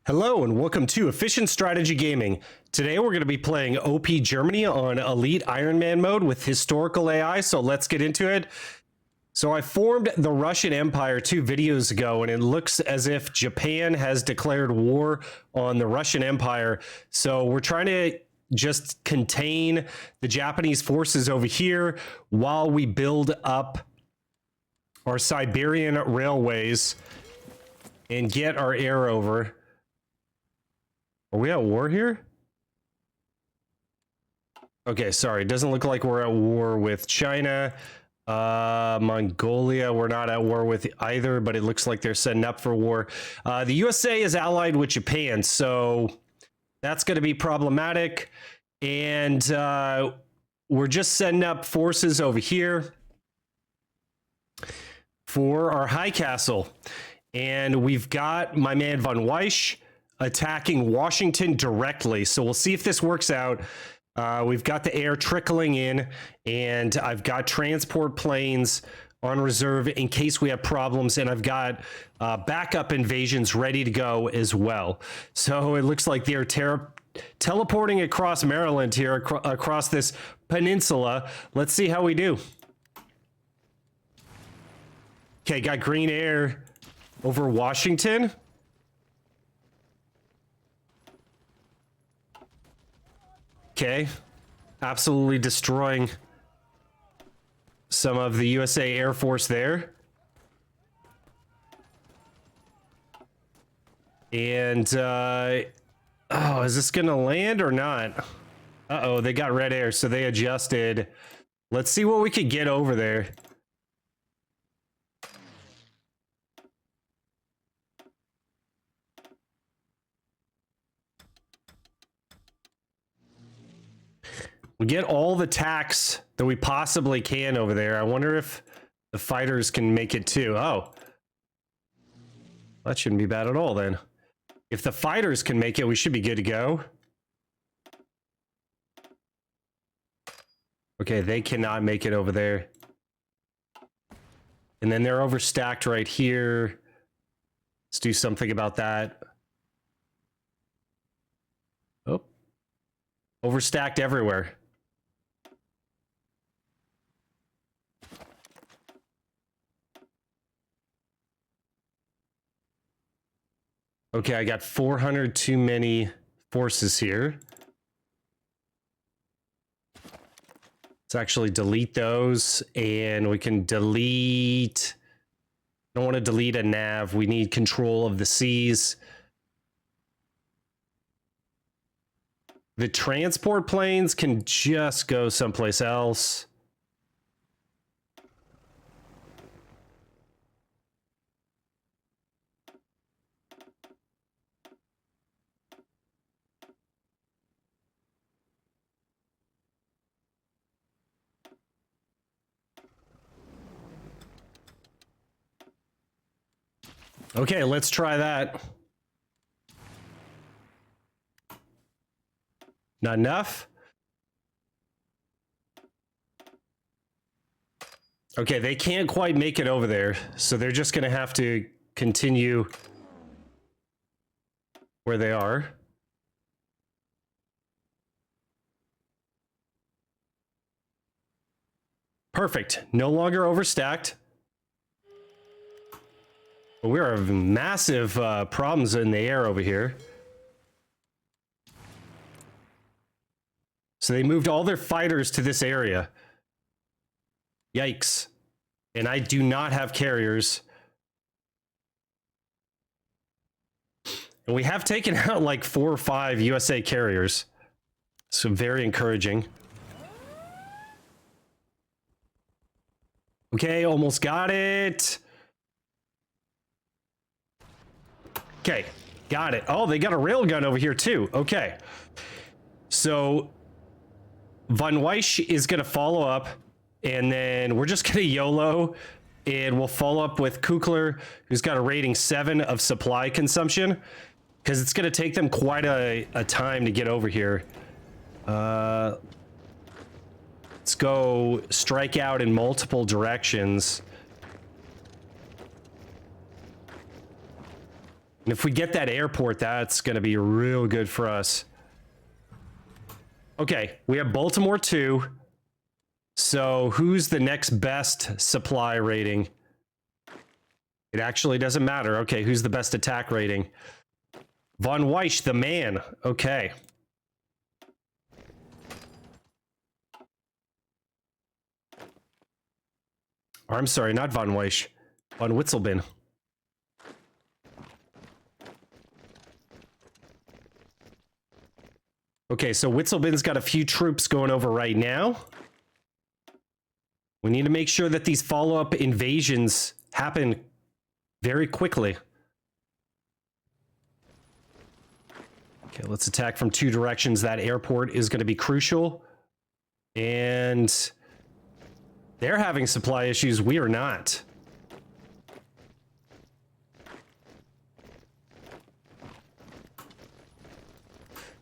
Hello and welcome to Efficient Strategy Gaming. Today we're going to be playing OP Germany on Elite Iron Man mode with historical AI, so let's get into it. So I formed the Russian Empire 2 videos ago, and it looks as if Japan has declared war on the Russian Empire. So we're trying to just contain the Japanese forces over here while we build up our Siberian railways and get our air over. Are we at war here? Okay, sorry. It doesn't look like we're at war with China. Mongolia, we're not at war with either, but it looks like they're setting up for war. The USA is allied with Japan, so that's going to be problematic. And we're just setting up forces over here for our high castle. And we've got my man von Weiss attacking Washington directly. So we'll see if this works out. We've got the air trickling in, and I've got transport planes on reserve in case we have problems, and I've got backup invasions ready to go as well. So it looks like they're teleporting across Maryland here, across this peninsula. Let's see how we do. Okay, got green air over Washington. Okay, absolutely destroying some of the USA Air Force there. And, oh, is this gonna land or not? Uh-oh, they got red air, so they adjusted. Let's see what we could get over there. We get all the tax that we possibly can over there. I wonder if the fighters can make it too. Oh, that shouldn't be bad at all then. If the fighters can make it, we should be good to go. Okay, they cannot make it over there. And then they're overstacked right here. Let's do something about that. Oh, overstacked everywhere. Okay, I got 400 too many forces here. Let's actually delete those, and we can delete... I don't want to delete a nav. We need control of the seas. The transport planes can just go someplace else. Okay, let's try that. Not enough? Okay, they can't quite make it over there, so they're just going to have to continue where they are. Perfect. No longer overstacked. We are having massive problems in the air over here. So they moved all their fighters to this area. Yikes. And I do not have carriers. And we have taken out like 4 or 5 USA carriers. So very encouraging. Okay, almost got it. Okay, got it. Oh, they got a railgun over here too. Okay. So von Weiss is going to follow up, and then we're just going to YOLO, and we'll follow up with Kukler, who's got a rating 7 of supply consumption, because it's going to take them quite a time to get over here. Let's go strike out in multiple directions. And if we get that airport, that's going to be real good for us. Okay, we have Baltimore 2. So who's the next best supply rating? It actually doesn't matter. Okay, who's the best attack rating? Von Weiss, the man. Okay. Or I'm sorry, not Von Weiss. Von Witzelben. Okay, so Witzelben's got a few troops going over right now. We need to make sure that these follow-up invasions happen very quickly. Okay, let's attack from 2 directions. That airport is going to be crucial. And they're having supply issues. We are not.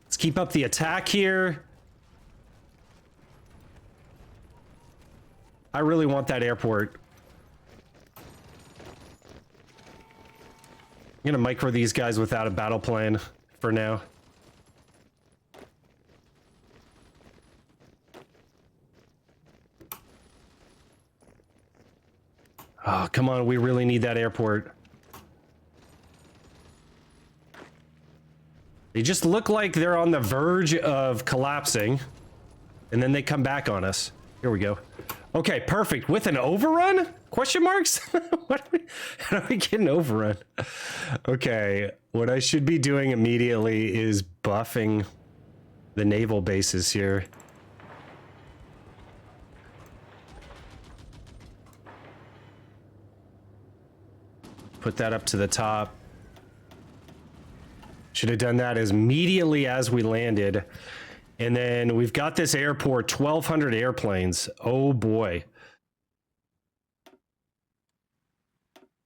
Let's keep up the attack here. I really want that airport. I'm going to micro these guys without a battle plan for now. Oh, come on. We really need that airport. They just look like they're on the verge of collapsing. And then they come back on us. Here we go. Okay, perfect. With an overrun? Question marks? How do we get an overrun? Okay, what I should be doing immediately is buffing the naval bases here. Put that up to the top. Should have done that as immediately as we landed. And then we've got this airport, 1,200 airplanes. Oh boy.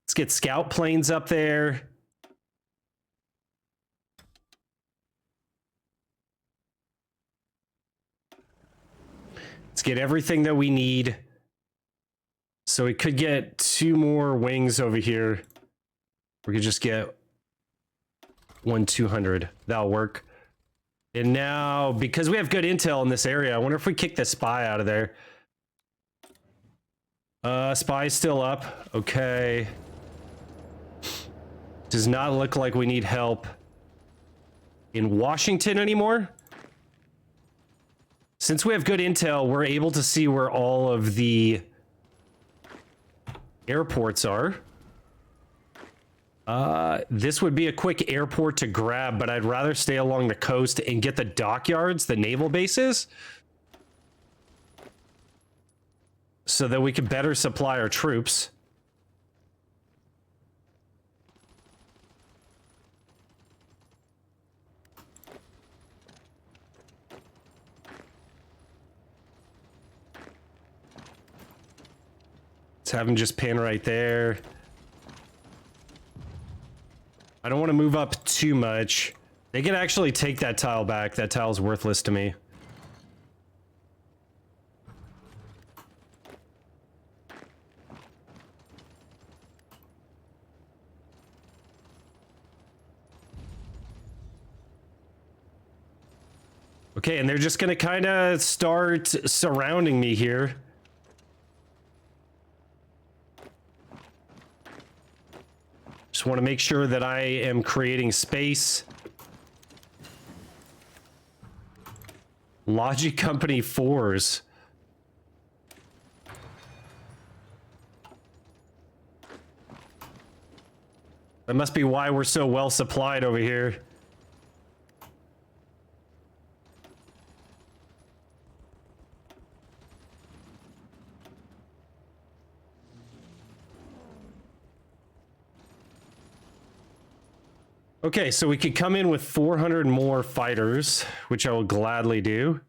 Let's get scout planes up there. Let's get everything that we need. So we could get 2 more wings over here. We could just get 1,200. That'll work. And now, because we have good intel in this area, I wonder if we kick the spy out of there. Spy's still up. Okay. Does not look like we need help in Washington anymore. Since we have good intel, we're able to see where all of the airports are. This would be a quick airport to grab, but I'd rather stay along the coast and get the dockyards, the naval bases, so that we can better supply our troops. Let's have them just pin right there. I don't want to move up too much. They can actually take that tile back. That tile's worthless to me. Okay, and they're just going to kind of start surrounding me here. Just want to make sure that I am creating space. Logic Company 4s. That must be why we're so well supplied over here. Okay, so we could come in with 400 more fighters, which I will gladly do.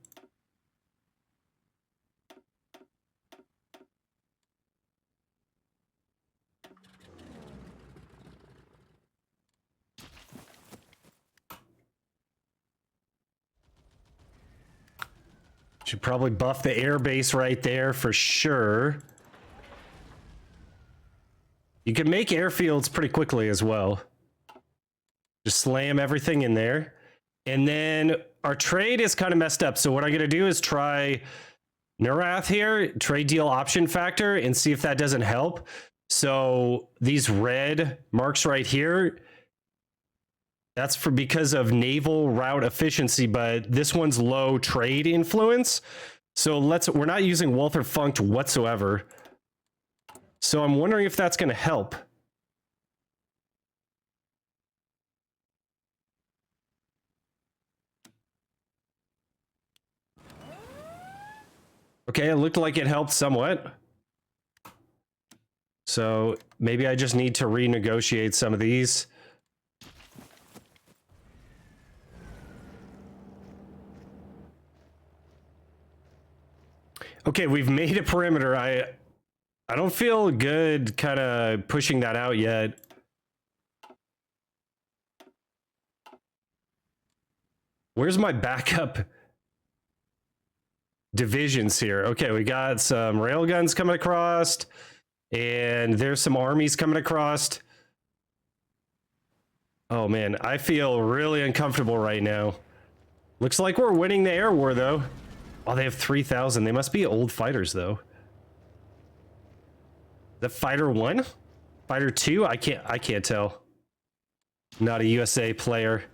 Should probably buff the air base right there for sure. You can make airfields pretty quickly as well. Just slam everything in there. And then our trade is kind of messed up. So what I'm going to do is try Neurath here, trade deal option factor, and see if that doesn't help. So these red marks right here, that's for because of naval route efficiency, but this one's low trade influence. So we're not using Walther Funkt whatsoever. So I'm wondering if that's going to help. Okay, it looked like it helped somewhat. So maybe I just need to renegotiate some of these. Okay, we've made a perimeter. I don't feel good kind of pushing that out yet. Where's my backup divisions here? Okay, we got some railguns coming across, and there's some armies coming across. Oh man, I feel really uncomfortable right now. Looks like we're winning the air war though. Oh, they have 3,000. They must be old fighters though. The fighter 1? Fighter 2? I can't tell. Not a USA player.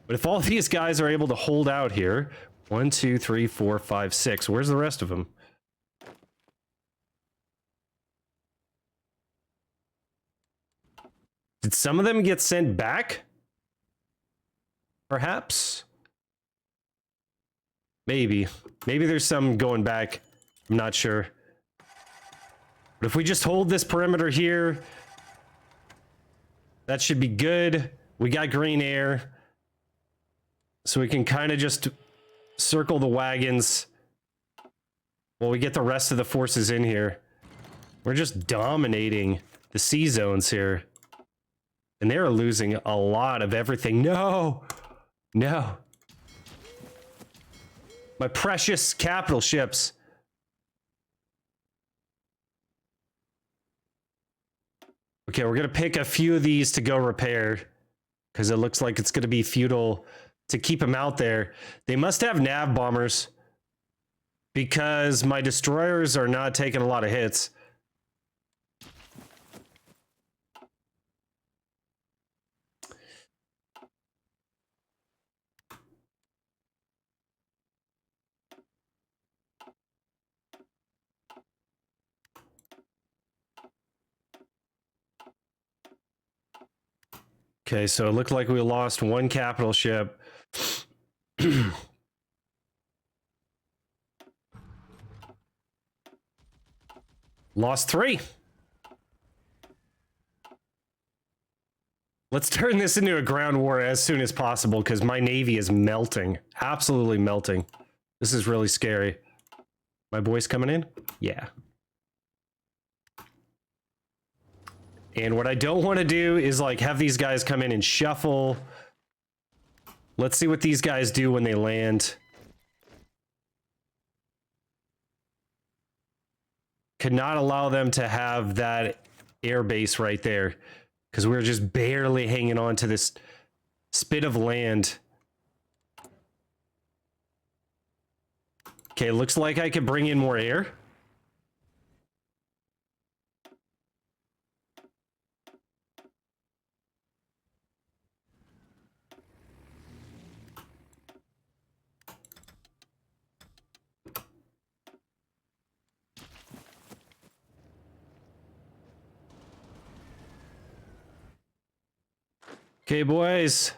But if all these guys are able to hold out here, 1, 2, 3, 4, 5, 6. Where's the rest of them? Did some of them get sent back? Perhaps? Maybe. Maybe there's some going back. I'm not sure. But if we just hold this perimeter here, that should be good. We got green air. So we can kind of just circle the wagons while we get the rest of the forces in here. We're just dominating the sea zones here. And they're losing a lot of everything. No! No. My precious capital ships. Okay, we're going to pick a few of these to go repair. Because it looks like it's going to be futile to keep them out there. They must have nav bombers. Because my destroyers are not taking a lot of hits. Okay, so it looked like we lost one capital ship. Lost 3. Let's turn this into a ground war as soon as possible because my navy is melting. Absolutely melting. This is really scary. My boys coming in? Yeah. And what I don't want to do is like have these guys come in and shuffle. Let's see what these guys do when they land. Could not allow them to have that air base right there because we're just barely hanging on to this spit of land. Okay, looks like I could bring in more air. Okay, boys.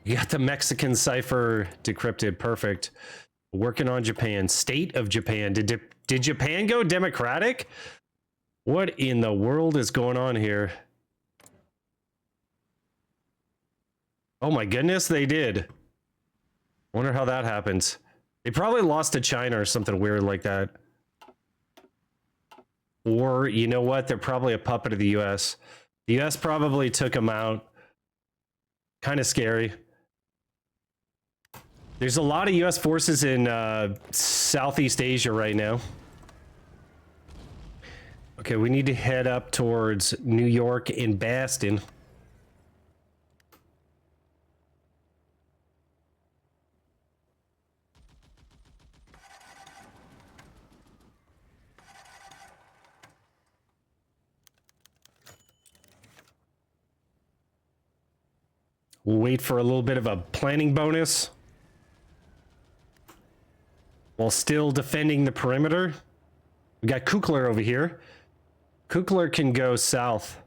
You got the Mexican cipher decrypted. Perfect. Working on Japan. State of Japan. Did Japan go democratic? What in the world is going on here? Oh my goodness, they did. Wonder how that happens. They probably lost to China or something weird like that. Or, you know what? They're probably a puppet of the US. The US probably took them out. Kind of scary. There's a lot of US forces in Southeast Asia right now. Okay, we need to head up towards New York and Boston. We'll wait for a little bit of a planning bonus while still defending the perimeter. We got Kukler over here. Kukler can go south.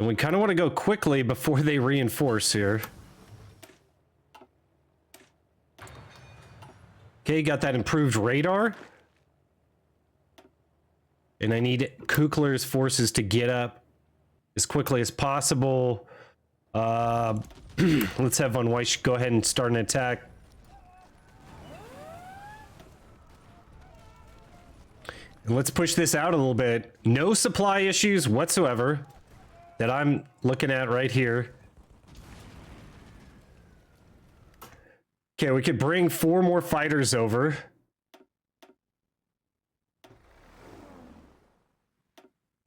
And we kind of want to go quickly before they reinforce here. Okay, got that improved radar. And I need Kukler's forces to get up as quickly as possible. Let's have Von Weiss go ahead and start an attack. And let's push this out a little bit. No supply issues whatsoever that I'm looking at right here. Okay, we could bring 4 more fighters over.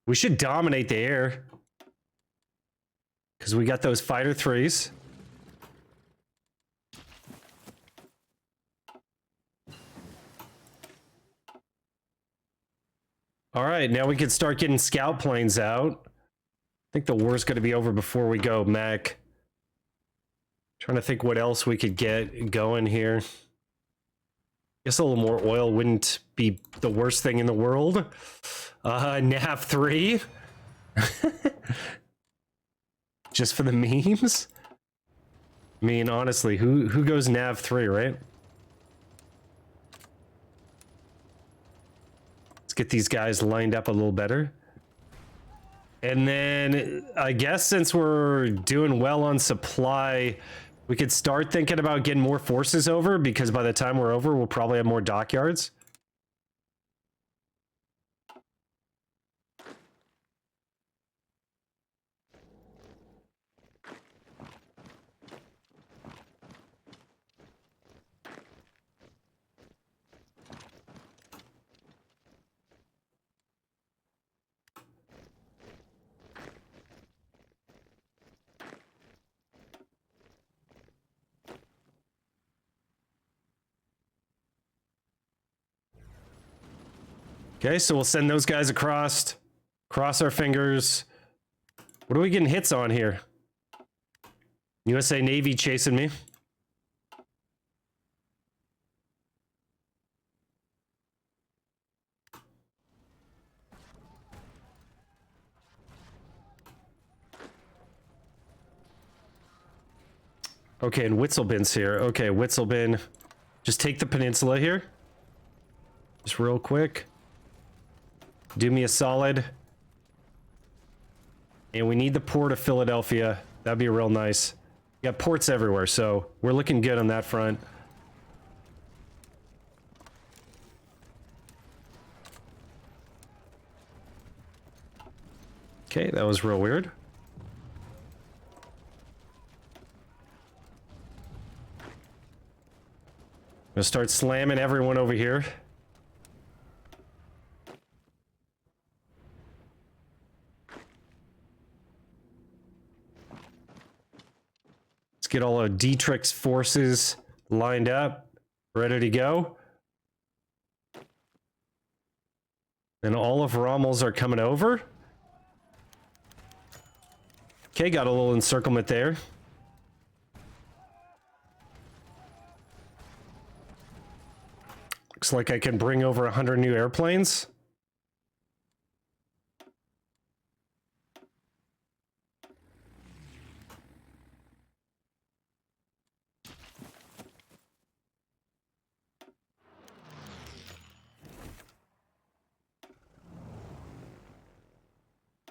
We should dominate the air, because we got those fighter 3s. All right, now we can start getting scout planes out. I think the war's going to be over before we go mech. Trying to think what else we could get going here. Guess a little more oil wouldn't be the worst thing in the world. Nav 3. Just for the memes? I mean, honestly, who goes Nav 3, right? Let's get these guys lined up a little better. And then, I guess since we're doing well on supply, we could start thinking about getting more forces over, because by the time we're over, we'll probably have more dockyards. Okay, so we'll send those guys across. Cross our fingers. What are we getting hits on here? USA Navy chasing me. Okay, and Witzelbin's here. Okay, Witzelbin. Just take the peninsula here. Just real quick. Do me a solid. And we need the port of Philadelphia. That'd be real nice. We got ports everywhere, so we're looking good on that front. Okay, that was real weird. I'm gonna start slamming everyone over here. Get all of Dietrich's forces lined up, ready to go. And all of Rommel's are coming over. Okay, got a little encirclement there. Looks like I can bring over 100 new airplanes.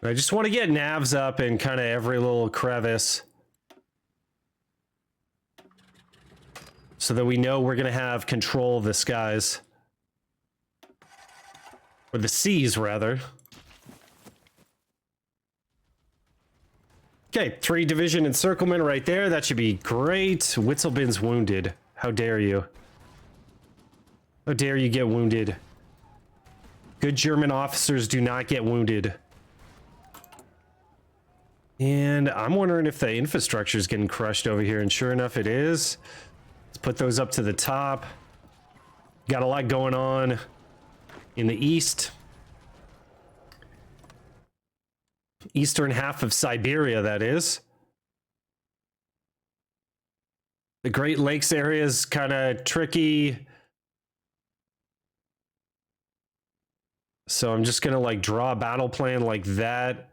I just want to get navs up in kind of every little crevice so that we know we're going to have control of the skies. Or the seas, rather. Okay, 3 division encirclement right there. That should be great. Witzelbin's wounded. How dare you? How dare you get wounded? Good German officers do not get wounded. And I'm wondering if the infrastructure is getting crushed over here, and sure enough it is. Let's put those up to the top. Got a lot going on in the east. eastern half of Siberia, that is. The Great Lakes area is kind of tricky. So I'm just going to like draw a battle plan like that.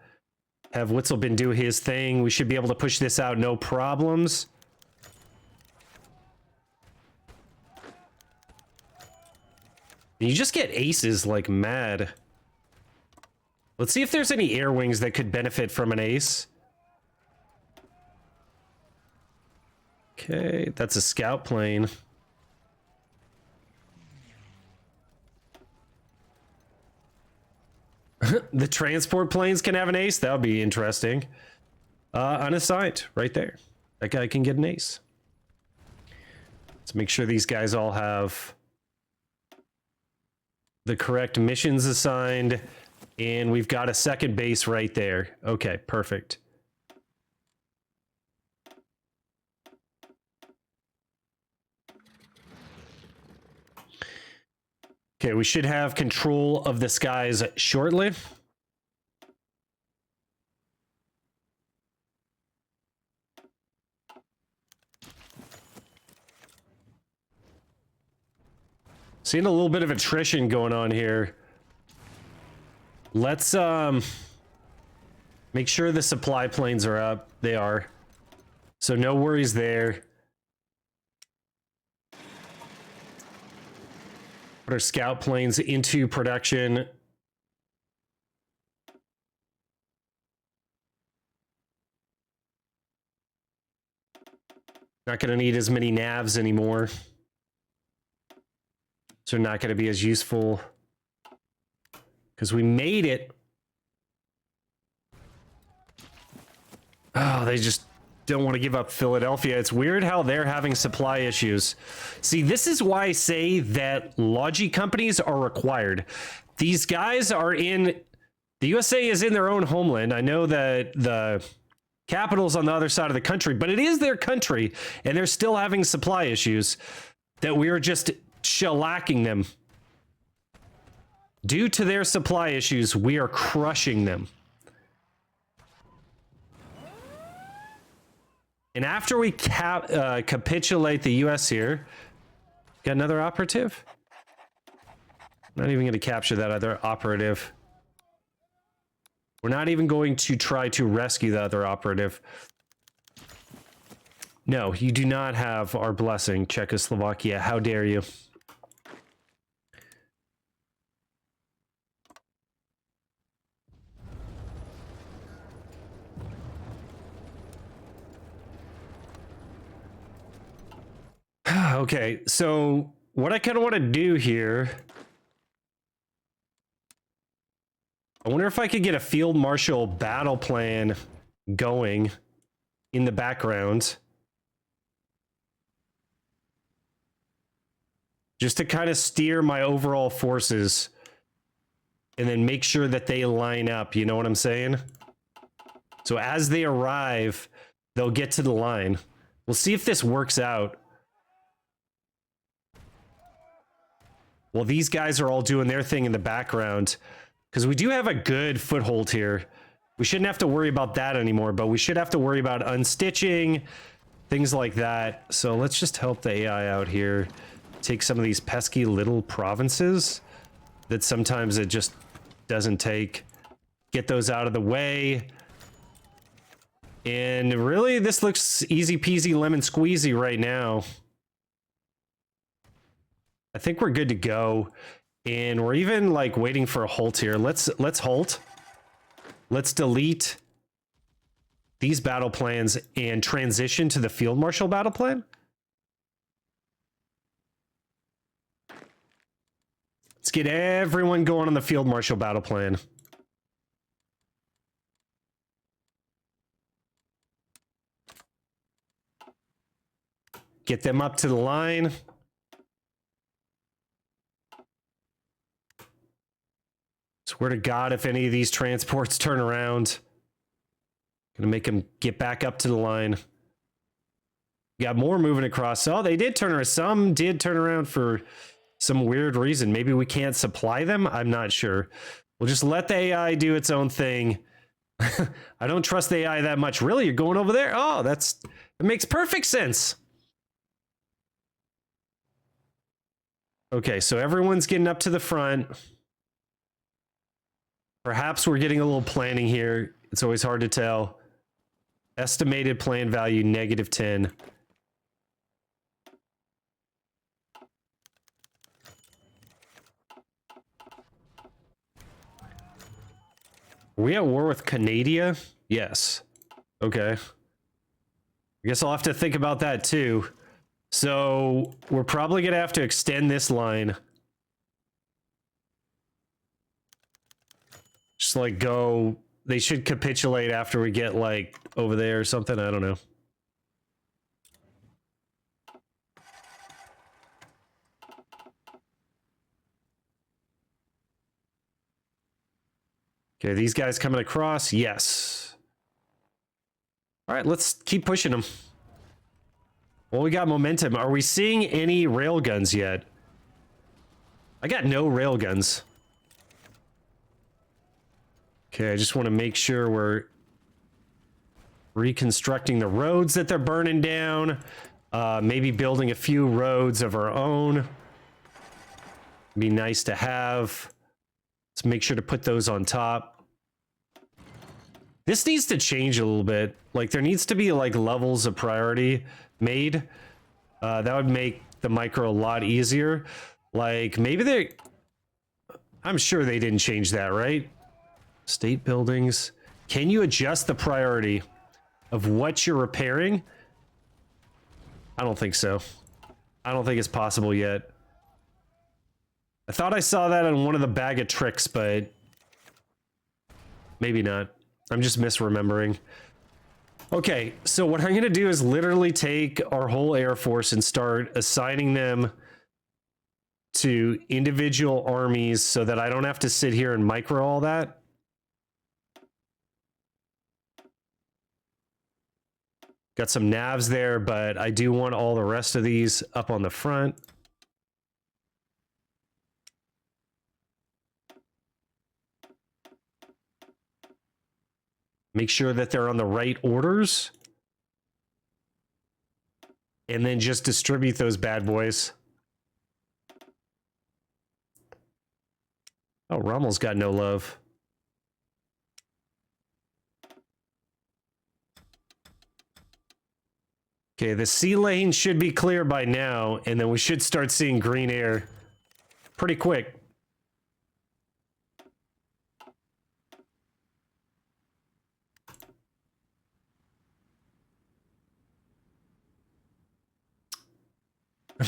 Have Witzelbin do his thing. We should be able to push this out, no problems. You just get aces like mad. Let's see if there's any air wings that could benefit from an ace. Okay, that's a scout plane. The transport planes can have an ace. That would be interesting. Unassigned, right there. That guy can get an ace. Let's make sure these guys all have the correct missions assigned. And we've got a second base right there. Okay, perfect. Okay, we should have control of the skies shortly. Seeing a little bit of attrition going on here. Let's make sure the supply planes are up. They are. So no worries there. Put our scout planes into production. Not going to need as many navs anymore. So not going to be as useful. Because we made it. Oh, they just don't want to give up Philadelphia. It's weird how they're having supply issues. See, this is why I say that logi companies are required. These guys are in... The USA is in their own homeland. I know that the capital's on the other side of the country, but it is their country, and they're still having supply issues that we are just shellacking them. Due to their supply issues, we are crushing them. And after we capitulate the US here, got another operative? Not even going to capture that other operative. We're not even going to try to rescue the other operative. No, you do not have our blessing, Czechoslovakia. How dare you? Okay, so what I kind of want to do here, I wonder if I could get a field marshal battle plan going in the background. Just to kind of steer my overall forces and then make sure that they line up, you know what I'm saying? So as they arrive, they'll get to the line. We'll see if this works out. Well, these guys are all doing their thing in the background because we do have a good foothold here. We shouldn't have to worry about that anymore, but we should have to worry about unstitching, things like that. So let's just help the AI out here. Take some of these pesky little provinces that sometimes it just doesn't take. Get those out of the way. And really, this looks easy peasy lemon squeezy right now. I think we're good to go. And we're even like waiting for a halt here. Let's halt. Let's delete these battle plans and transition to the field marshal battle plan. Let's get everyone going on the field marshal battle plan. Get them up to the line. Swear to God, if any of these transports turn around, gonna make them get back up to the line. Got more moving across. Oh, they did turn around. Some did turn around for some weird reason. Maybe we can't supply them. I'm not sure. We'll just let the AI do its own thing. I don't trust the AI that much. Really? You're going over there? Oh, it makes perfect sense. Okay, so everyone's getting up to the front. Perhaps we're getting a little planning here. It's always hard to tell. Estimated plan value, -10. Are we at war with Canada? Yes. Okay. I guess I'll have to think about that too. So we're probably going to have to extend this line. Just like go... They should capitulate after we get like over there or something. I don't know. Okay, these guys coming across? Yes. All right, let's keep pushing them. Well, we got momentum. Are we seeing any railguns yet? I got no railguns. Okay, I just want to make sure we're reconstructing the roads that they're burning down. Maybe building a few roads of our own. Be nice to have. Let's make sure to put those on top. This needs to change a little bit. Like, there needs to be, like, levels of priority made. That would make the micro a lot easier. Like, maybe they... I'm sure they didn't change that, right? State buildings. Can you adjust the priority of what you're repairing? I don't think so. I don't think it's possible yet. I thought I saw that on one of the bag of tricks, but maybe not. I'm just misremembering. Okay, so what I'm going to do is literally take our whole Air Force and start assigning them to individual armies so that I don't have to sit here and micro all that. Got some navs there, but I do want all the rest of these up on the front. Make sure that they're on the right orders. And then just distribute those bad boys. Oh, Rommel's got no love. Okay, the sea lane should be clear by now, and then we should start seeing green air pretty quick.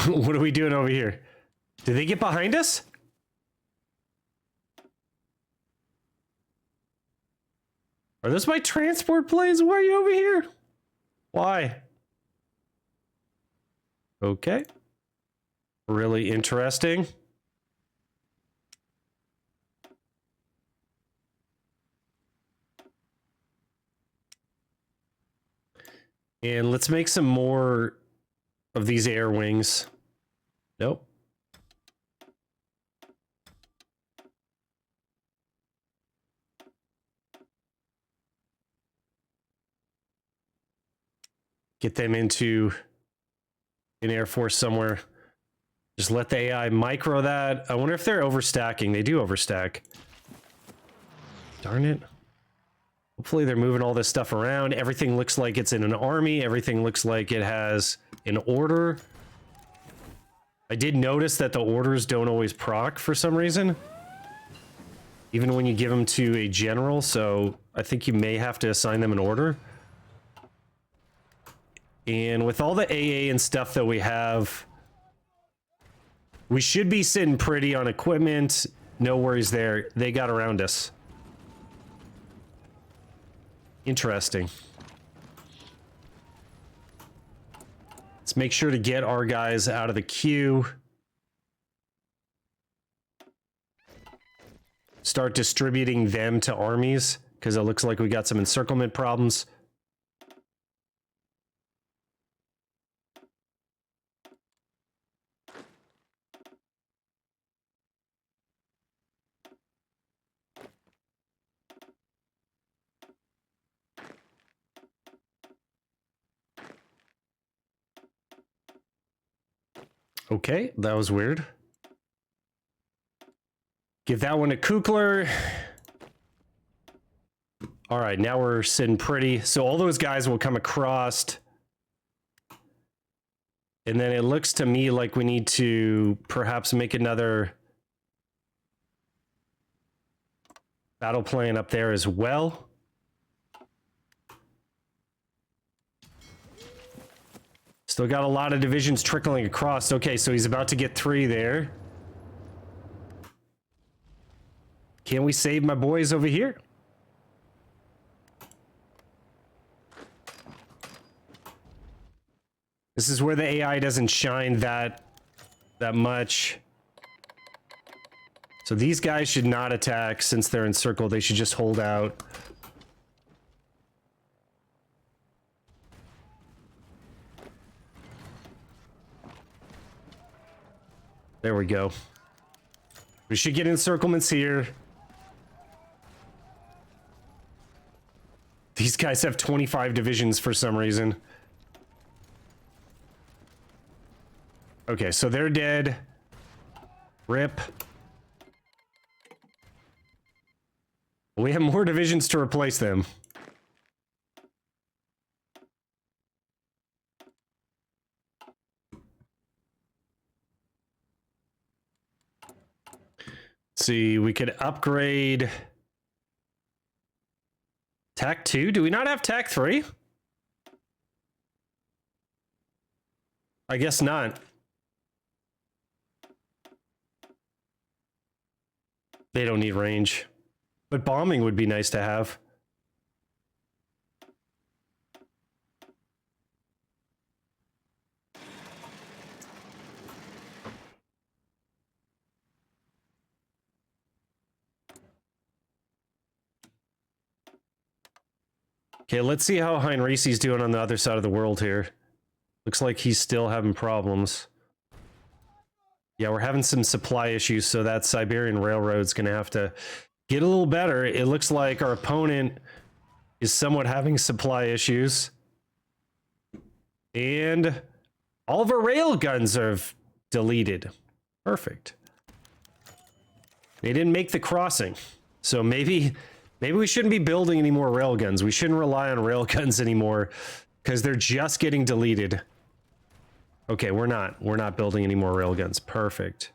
What are we doing over here? Did they get behind us? Are those my transport planes? Why are you over here? Why? Okay. Really interesting. And let's make some more of these air wings. Nope. Get them into an Air Force somewhere. Just let the AI micro that. I wonder if they're overstacking. They do overstack. Darn it. Hopefully they're moving all this stuff around. Everything looks like it's in an army. Everything looks like it has an order. I did notice that the orders don't always proc for some reason. Even when you give them to a general, so I think you may have to assign them an order. And with all the AA and stuff that we have, we should be sitting pretty on equipment. No worries there. They got around us. Interesting. Let's make sure to get our guys out of the queue. Start distributing them to armies, because it looks like we got some encirclement problems. Okay, that was weird. Give that one a Kukler. All right, now we're sitting pretty. So all those guys will come across. And then it looks to me like we need to perhaps make another battle plan up there as well. Still got a lot of divisions trickling across. Okay, so he's about to get 3 there. Can we save my boys over here? This is where the AI doesn't shine that much. So these guys should not attack since they're encircled. They should just hold out. There we go. We should get encirclements here. These guys have 25 divisions for some reason. Okay, so they're dead. Rip. We have more divisions to replace them. Let's see, we could upgrade Tech 2. Do we not have Tech 3? I guess not. They don't need range. But bombing would be nice to have. Okay, let's see how Heinrich's doing on the other side of the world here. Looks like he's still having problems. Yeah, we're having some supply issues, so that Siberian Railroad's going to have to get a little better. It looks like our opponent is somewhat having supply issues. And all of our rail guns are deleted. Perfect. They didn't make the crossing. So maybe we shouldn't be building any more rail guns. We shouldn't rely on rail guns anymore because they're just getting deleted. Okay, we're not building any more rail guns. Perfect.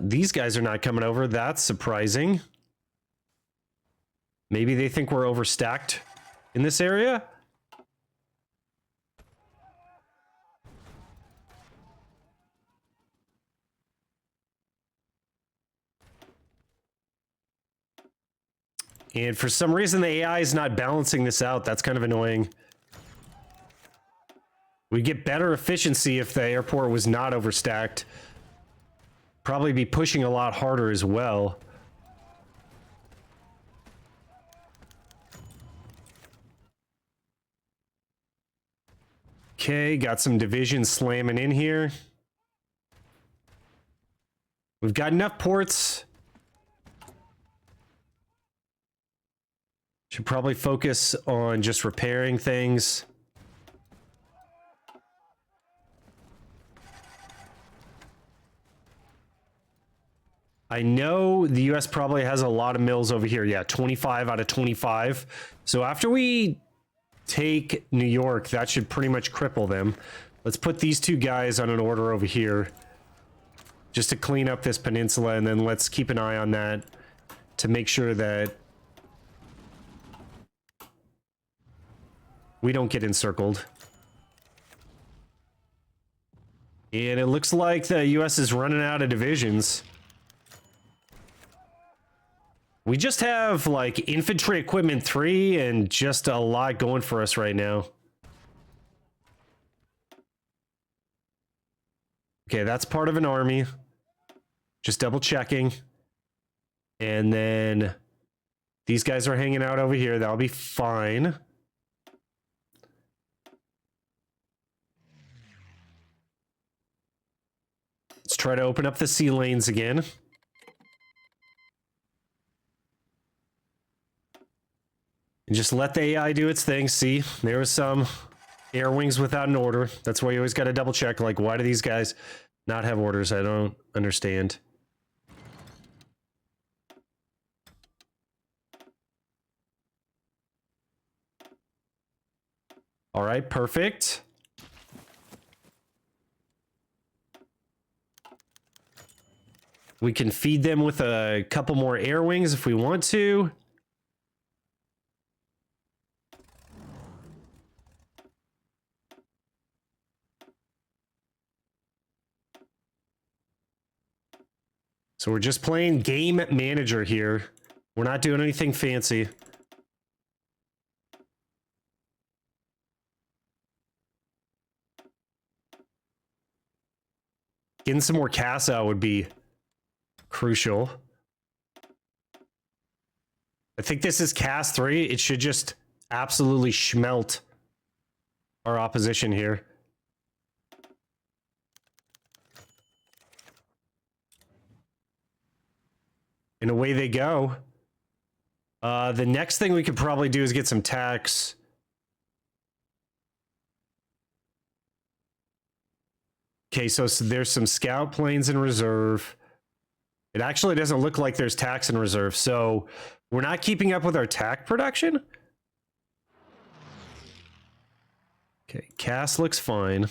These guys are not coming over. That's surprising. Maybe they think we're overstacked in this area. And for some reason, the AI is not balancing this out. That's kind of annoying. We'd get better efficiency if the airport was not overstacked. Probably be pushing a lot harder as well. Okay, got some divisions slamming in here. We've got enough ports. Should probably focus on just repairing things. I know the US probably has a lot of mills over here. Yeah, 25 out of 25. So after we take New York, that should pretty much cripple them. Let's put these 2 guys on an order over here just to clean up this peninsula, and then let's keep an eye on that to make sure that we don't get encircled. And it looks like the US is running out of divisions. We just have, like, infantry equipment 3 and just a lot going for us right now. Okay, that's part of an army. Just double checking. And then these guys are hanging out over here. That'll be fine. Let's try to open up the sea lanes again. And just let the AI do its thing. See, there was some Air wings without an order. That's why you always got to double check. Like, why do these guys not have orders? I don't understand. All right, perfect. We can feed them with a couple more air wings if we want to. So we're just playing game manager here. We're not doing anything fancy. Getting some more Casa would be crucial. I think this is Cast 3. It should just absolutely schmelt our opposition here. And away they go. The next thing we could probably do is get some tax. Okay, so there's some scout planes in reserve. It actually doesn't look like there's tax in reserve, so we're not keeping up with our tack production. Okay, Cass looks fine.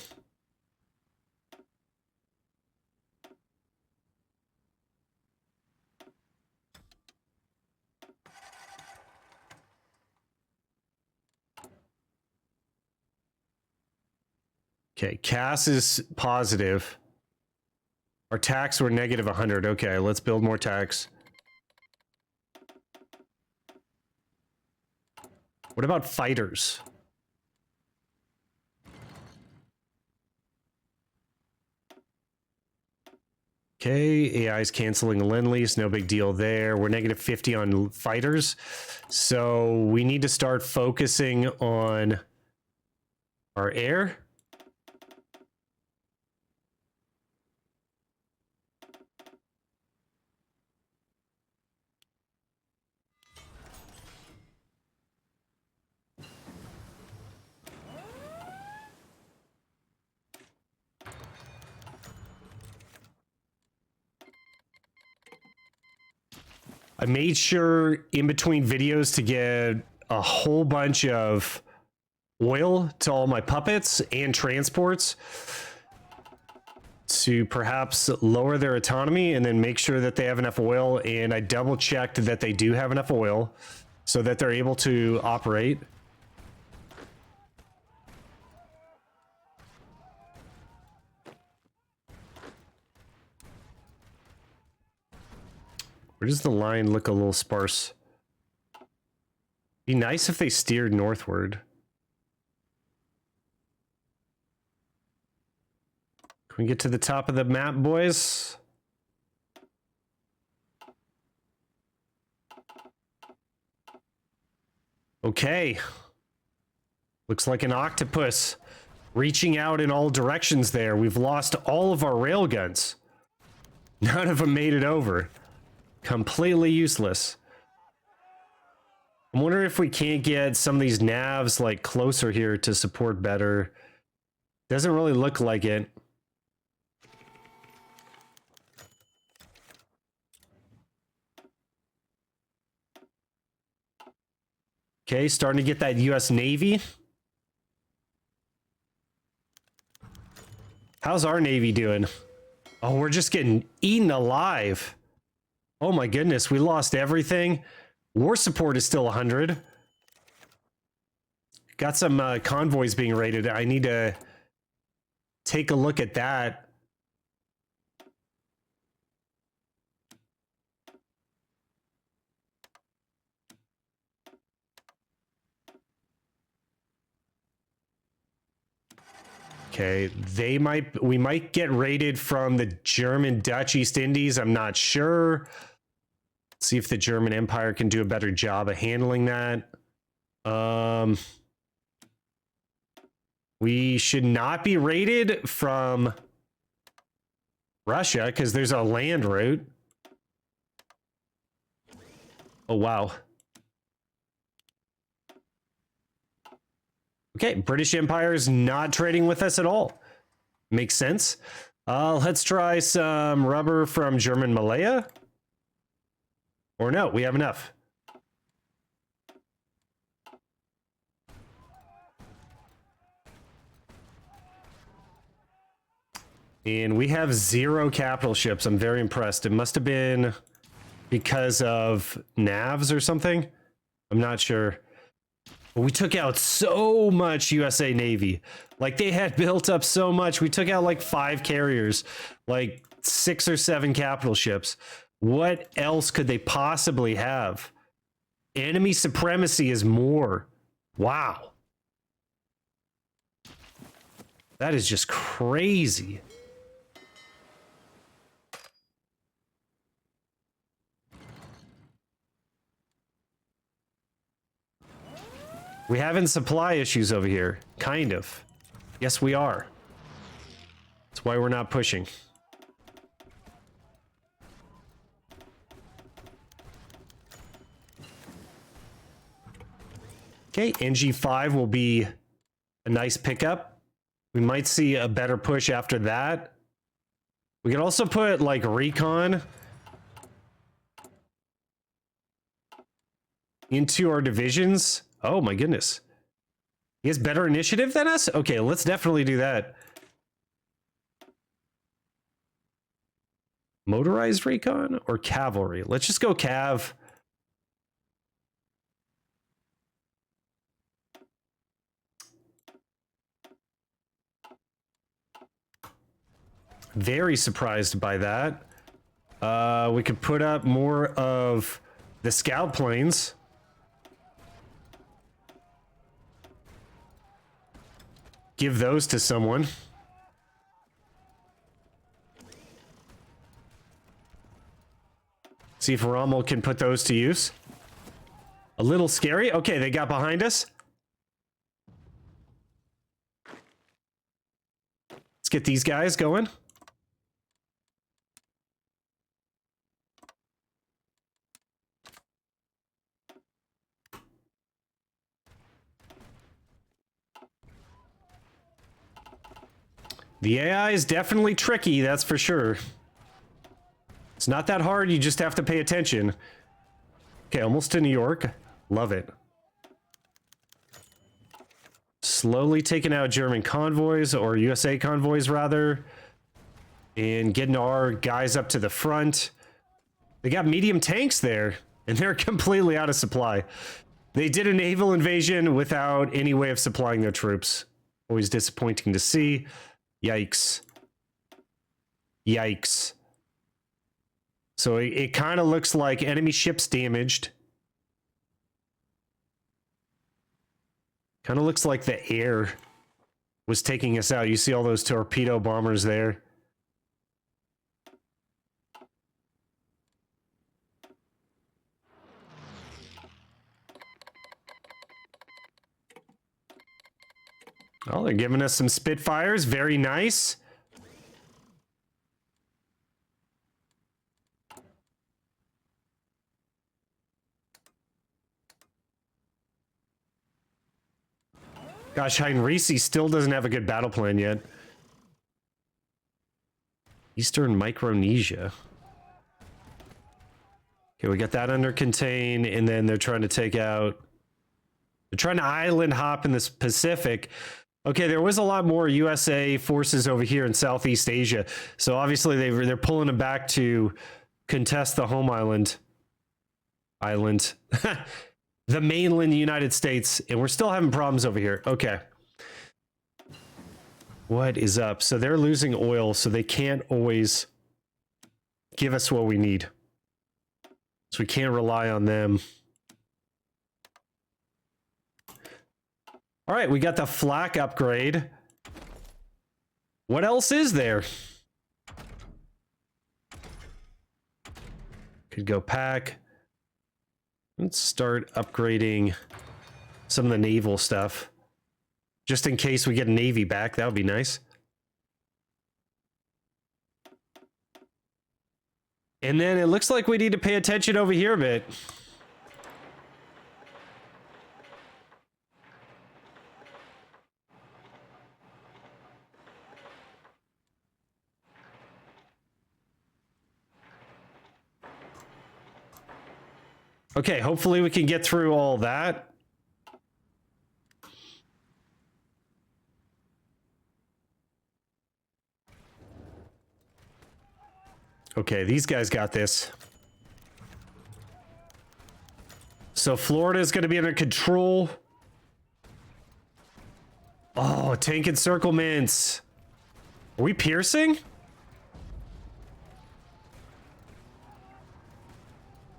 Okay, Cass is positive. Our tax were negative 100. Okay, let's build more tax. What about fighters? Okay, AI is canceling the Lend-Lease. No big deal there. We're negative 50 on fighters. So we need to start focusing on our air. I made sure in between videos to get a whole bunch of oil to all my puppets and transports to perhaps lower their autonomy and then make sure that they have enough oil. And I double checked that they do have enough oil so that they're able to operate. Where does the line look a little sparse? Be nice if they steered northward. Can we get to the top of the map, boys? Okay. Looks like an octopus reaching out in all directions there. We've lost all of our railguns. None of them made it over. Completely useless. I'm wondering if we can't get some of these navs like closer here to support better. Doesn't really look like it. Okay, starting to get that US Navy. How's our Navy doing? Oh, we're just getting eaten alive. Oh my goodness, we lost everything. War support is still 100. Got some convoys being raided. I need to take a look at that. Okay, we might get raided from the German Dutch East Indies. I'm not sure. See if the German Empire can do a better job of handling that. We should not be raided from Russia because there's a land route. Oh, wow. Okay, British Empire is not trading with us at all. Makes sense. Let's try some rubber from German Malaya. Or no, we have enough. And we have 0 capital ships. I'm very impressed. It must have been because of navs or something. I'm not sure. But we took out so much USA Navy. Like, they had built up so much. We took out like 5 carriers, like 6 or 7 capital ships. What else could they possibly have? Enemy supremacy is more. Wow. That is just crazy. We having supply issues over here. Kind of. Yes, we are. That's why we're not pushing. Okay, NG5 will be a nice pickup. We might see a better push after that. We can also put, like, recon into our divisions. Oh my goodness. He has better initiative than us? Okay, let's definitely do that. Motorized recon or cavalry? Let's just go cav. Very surprised by that. We could put up more of the scout planes. Give those to someone. See if Rommel can put those to use. A little scary. Okay, they got behind us. Let's get these guys going. The AI is definitely tricky, that's for sure. It's not that hard, you just have to pay attention. Okay, almost to New York. Love it. Slowly taking out German convoys, or USA convoys rather. And getting our guys up to the front. They got medium tanks there, and they're completely out of supply. They did a naval invasion without any way of supplying their troops. Always disappointing to see. Yikes. Yikes. So it kind of looks like enemy ships damaged. Kind of looks like the air was taking us out. You see all those torpedo bombers there. Oh, they're giving us some Spitfires. Very nice. Gosh, Heinrici still doesn't have a good battle plan yet. Eastern Micronesia. Okay, we got that under contain, and then they're trying to take out... They're trying to island hop in this Pacific. Okay, there was a lot more USA forces over here in Southeast Asia. So obviously they're pulling them back to contest the home island. The mainland United States. And we're still having problems over here. Okay. What is up? So they're losing oil, so they can't always give us what we need. So we can't rely on them. All right, we got the flak upgrade. What else is there? Could go pack. Let's start upgrading some of the naval stuff. Just in case we get a navy back, that would be nice. And then it looks like we need to pay attention over here a bit. Okay, hopefully we can get through all that. Okay, these guys got this. So Florida is going to be under control. Oh, tank encirclements. Are we piercing?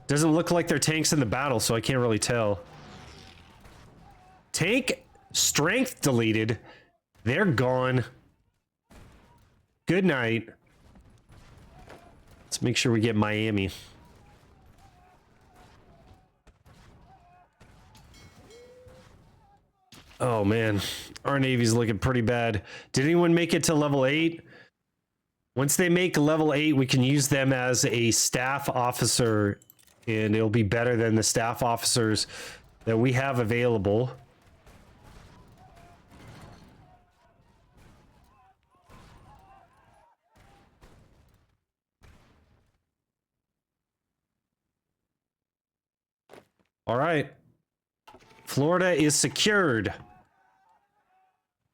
Doesn't look like they're tanks in the battle, so I can't really tell. Tank strength deleted. They're gone. Good night. Let's make sure we get Miami. Oh man, our Navy's looking pretty bad. Did anyone make it to level 8? Once they make level 8, we can use them as a staff officer, and it'll be better than the staff officers that we have available. All right. Florida is secured.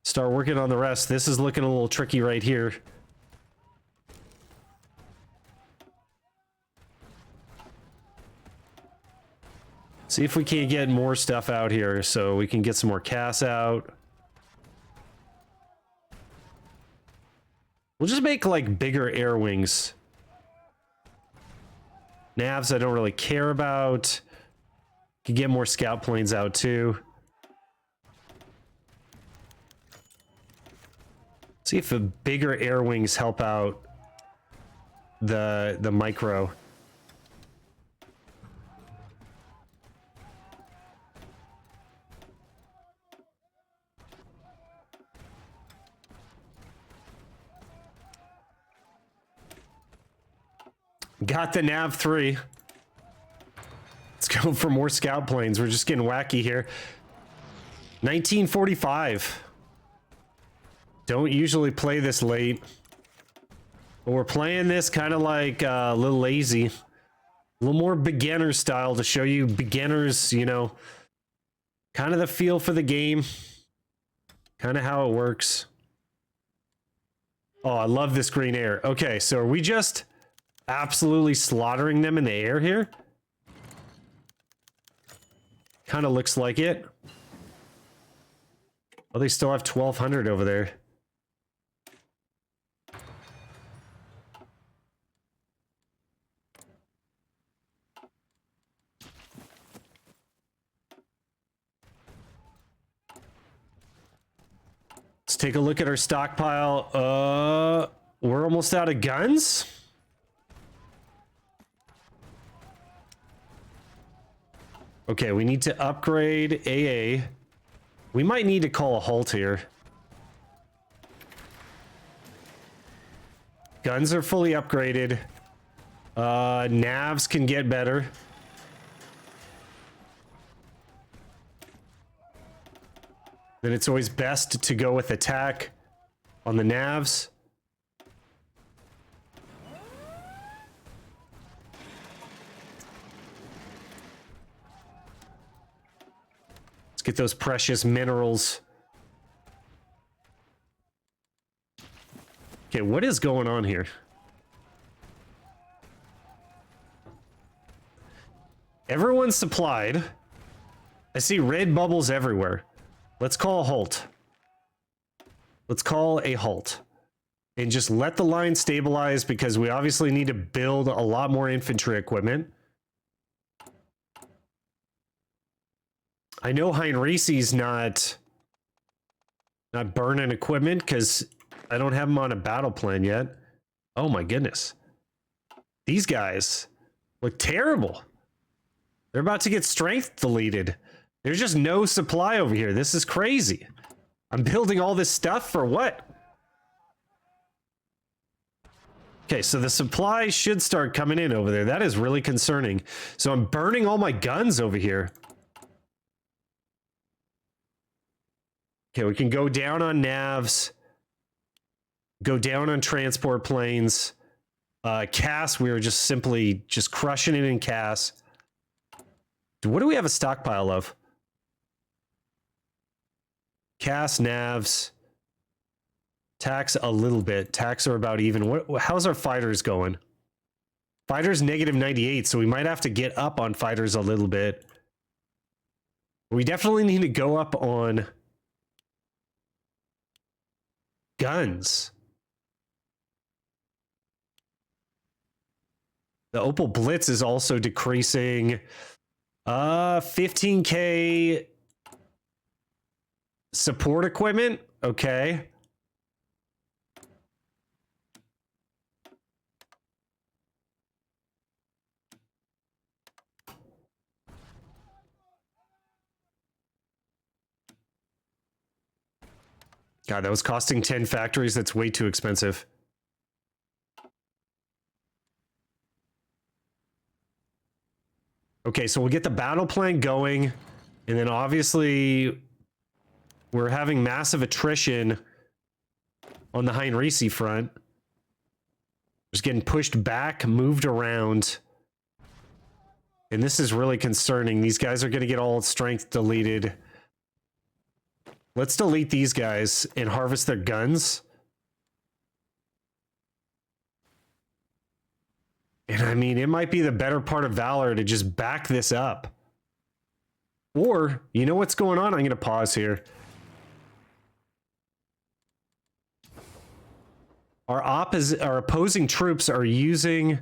Start working on the rest. This is looking a little tricky right here. See if we can't get more stuff out here so we can get some more CAS out. We'll just make like bigger air wings. Navs I don't really care about. Can get more scout planes out too. See if the bigger air wings help out the micro. Got the Nav 3. Let's go for more scout planes. We're just getting wacky here. 1945. Don't usually play this late. But we're playing this kind of like a little lazy. A little more beginner style to show you beginners, you know, kind of the feel for the game. Kind of how it works. Oh, I love this green air. Okay, so are we just absolutely slaughtering them in the air here? Kind of looks like it. Oh, they still have 1,200 over there. Let's take a look at our stockpile. We're almost out of guns. Okay, we need to upgrade AA. We might need to call a halt here. Guns are fully upgraded. Navs can get better. Then it's always best to go with attack on the Navs. Let's get those precious minerals. Okay, what is going on here? Everyone's supplied. I see red bubbles everywhere. Let's call a halt. Let's call a halt. And just let the line stabilize because we obviously need to build a lot more infantry equipment. I know Heinrich's not burning equipment because I don't have them on a battle plan yet. Oh my goodness. These guys look terrible. They're about to get strength deleted. There's just no supply over here. This is crazy. I'm building all this stuff for what? Okay, so the supply should start coming in over there. That is really concerning. So I'm burning all my guns over here. Okay, we can go down on navs. Go down on transport planes. CAS, we were just simply crushing it in CAS. What do we have a stockpile of? Cast navs. Tax a little bit. Tax are about even. How's our fighters going? Fighters negative 98, so we might have to get up on fighters a little bit. We definitely need to go up on guns. The Opal Blitz is also decreasing. 15K support equipment. Okay. God, that was costing 10 factories. That's way too expensive. Okay, so we'll get the battle plan going. And then obviously we're having massive attrition on the Heinrici front. Just getting pushed back, moved around. And this is really concerning. These guys are going to get all strength deleted. Let's delete these guys and harvest their guns. And I mean, it might be the better part of Valor to just back this up. Or, you know what's going on? I'm going to pause here. Our opposing troops are using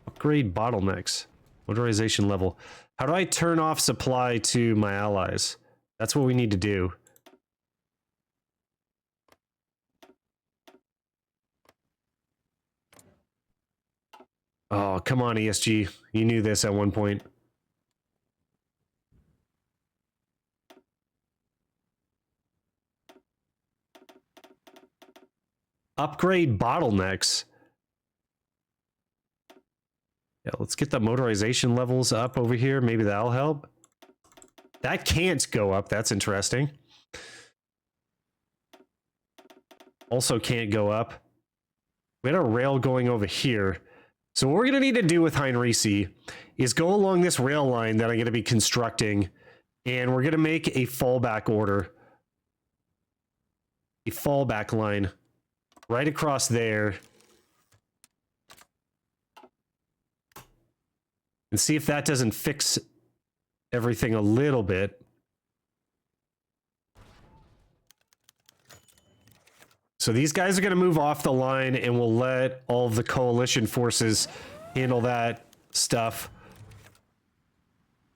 upgrade bottlenecks. Motorization level. How do I turn off supply to my allies? That's what we need to do. Oh, come on, ESG. You knew this at one point. Upgrade bottlenecks. Yeah, let's get the motorization levels up over here. Maybe that'll help. That can't go up. That's interesting. Also can't go up. We had a rail going over here. So what we're going to need to do with Heinrici is go along this rail line that I'm going to be constructing, and we're going to make a fallback order. A fallback line right across there. And see if that doesn't fix everything a little bit. So these guys are going to move off the line, and we'll let all of the coalition forces handle that stuff.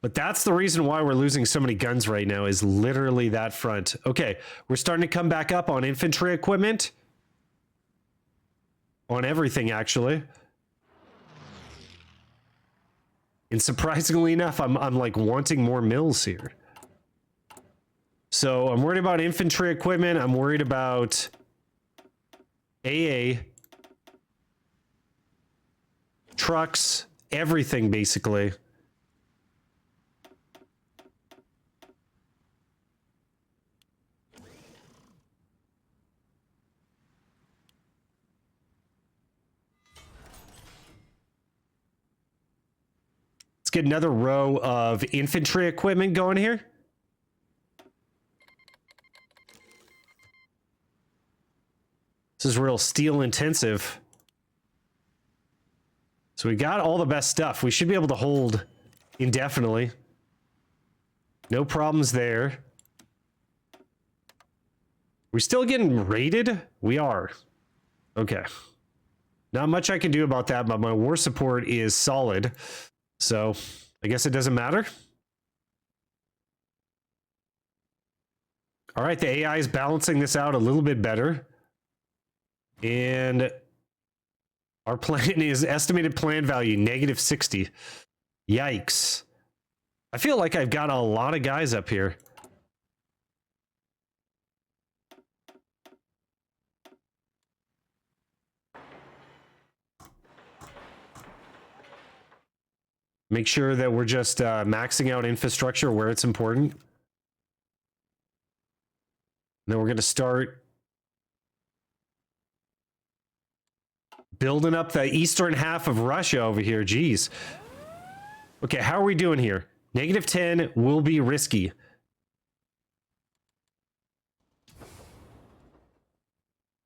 But that's the reason why we're losing so many guns right now, is literally that front. Okay, we're starting to come back up on infantry equipment. On everything, actually. And surprisingly enough, I'm like wanting more mills here. So I'm worried about infantry equipment. I'm worried about AA, trucks, everything basically. Let's get another row of infantry equipment going here. This is real steel intensive. So we got all the best stuff. We should be able to hold indefinitely. No problems there. We're still getting raided? We are. Okay. Not much I can do about that, but my war support is solid. So I guess it doesn't matter. All right, the AI is balancing this out a little bit better. And our plan is estimated plan value, -60. Yikes. I feel like I've got a lot of guys up here. Make sure that we're just maxing out infrastructure where it's important. And then we're going to start building up the eastern half of Russia over here. Jeez. Okay, how are we doing here? -10 will be risky.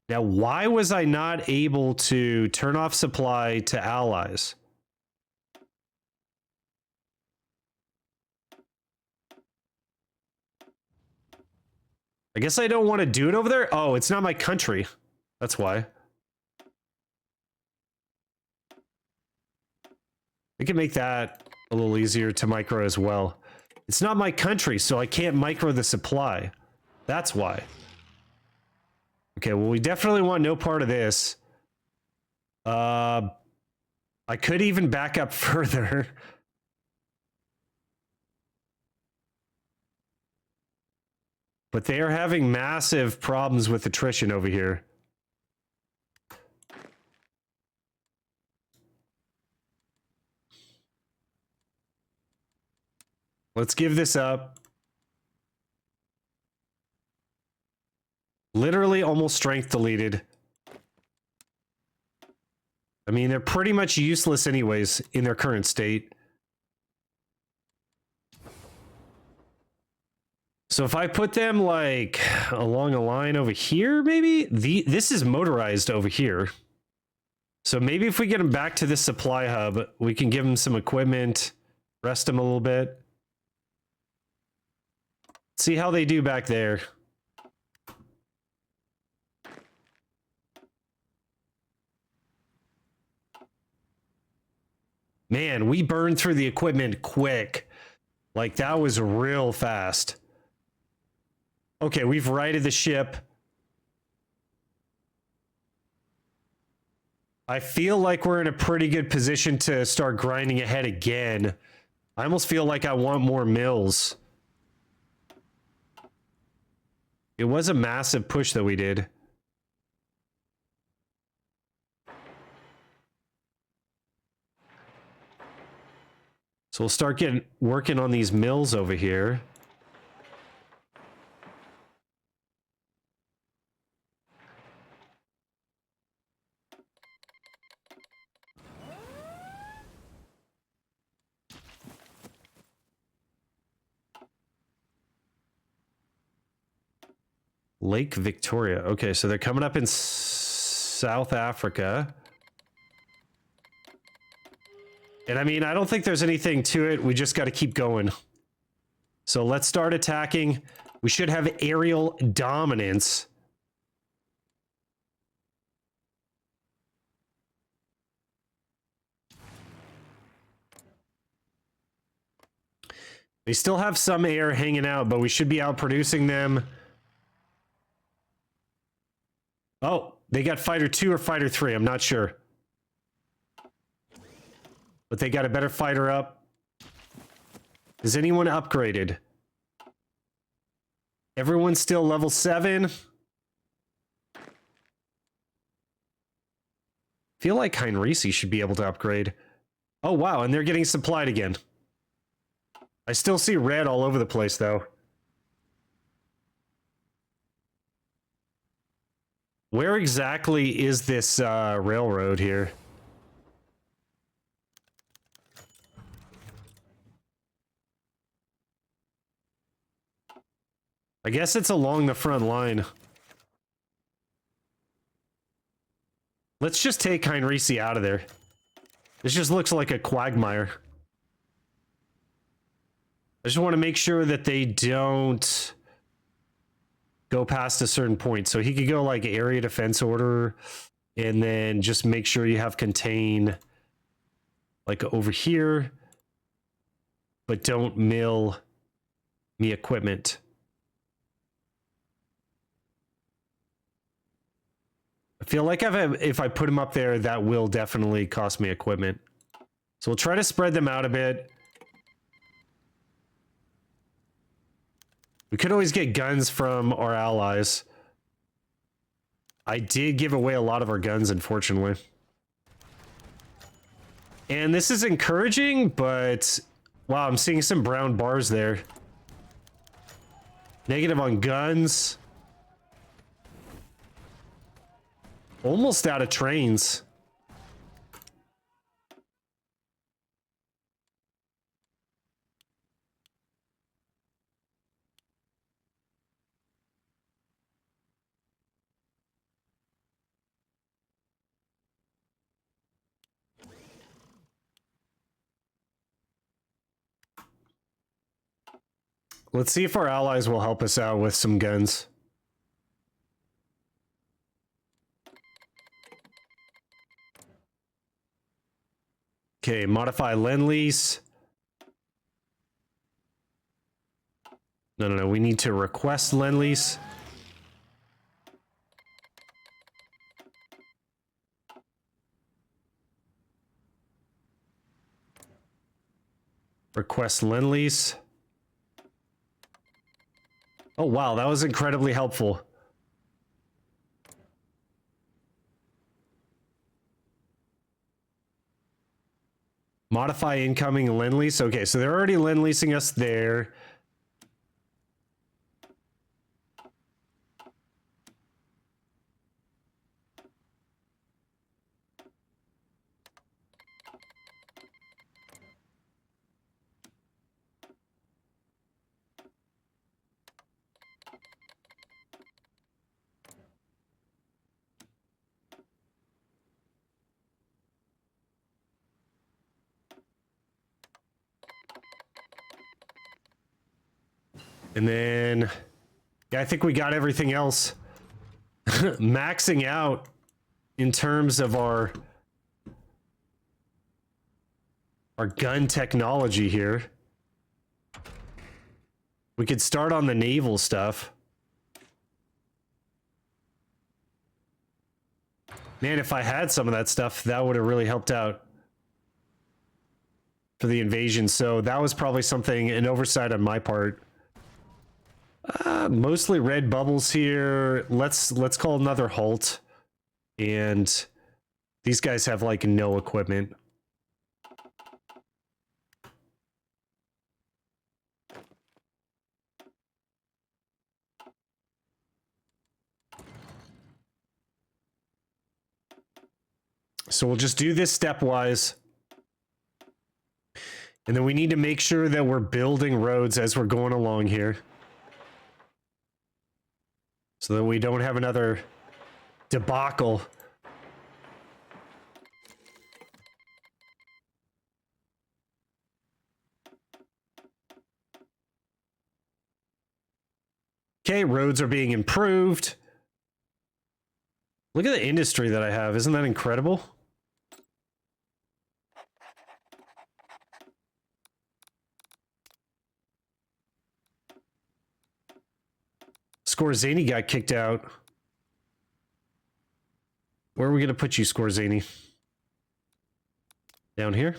Now, why was I not able to turn off supply to allies? I guess I don't want to do it over there. Oh, it's not my country. That's why. We can make that a little easier to micro as well. It's not my country, so I can't micro the supply. That's why. Okay, well, we definitely want no part of this. I could even back up further. But they are having massive problems with attrition over here. Let's give this up. Literally almost strength deleted. I mean, they're pretty much useless anyways in their current state. So if I put them like along a line over here, maybe this is motorized over here. So maybe if we get them back to this supply hub, we can give them some equipment, rest them a little bit. See how they do back there. Man, we burned through the equipment quick. Like that was real fast. Okay, we've righted the ship. I feel like we're in a pretty good position to start grinding ahead again. I almost feel like I want more mills. It was a massive push that we did. So we'll start working on these mills over here. Lake Victoria. Okay, so they're coming up in South Africa. And I mean, I don't think there's anything to it. We just got to keep going. So let's start attacking. We should have aerial dominance. They still have some air hanging out, but we should be outproducing them. Oh, they got fighter 2 or fighter 3. I'm not sure. But they got a better fighter up. Is anyone upgraded? Everyone's still level 7. Feel like Heinrici should be able to upgrade. Oh, wow, and they're getting supplied again. I still see red all over the place, though. Where exactly is this railroad here? I guess it's along the front line. Let's just take Heinrici out of there. This just looks like a quagmire. I just want to make sure that they don't go past a certain point. So he could go like area defense order and then just make sure you have contain like over here, but don't mill me equipment. I feel like if I put him up there, that will definitely cost me equipment. So we'll try to spread them out a bit. We could always get guns from our allies. I did give away a lot of our guns, unfortunately. And this is encouraging, but... Wow, I'm seeing some brown bars there. Negative on guns. Almost out of trains. Let's see if our allies will help us out with some guns. Okay, modify Lend-Lease. No. We need to request Lend-Lease. Request Lend-Lease. Oh, wow. That was incredibly helpful. Modify incoming Lend-Lease. Okay, so they're already Lend-Leasing us there. And then, yeah, I think we got everything else maxing out in terms of our gun technology here. We could start on the naval stuff. Man, if I had some of that stuff, that would have really helped out for the invasion. So that was probably something, an oversight on my part. Mostly red bubbles here. Let's call another halt. And these guys have like no equipment. So we'll just do this stepwise. And then we need to make sure that we're building roads as we're going along here. So that we don't have another debacle. Okay, roads are being improved. Look at the industry that I have. Isn't that incredible? Scorzani got kicked out. Where are we going to put you, Scorzani? Down here?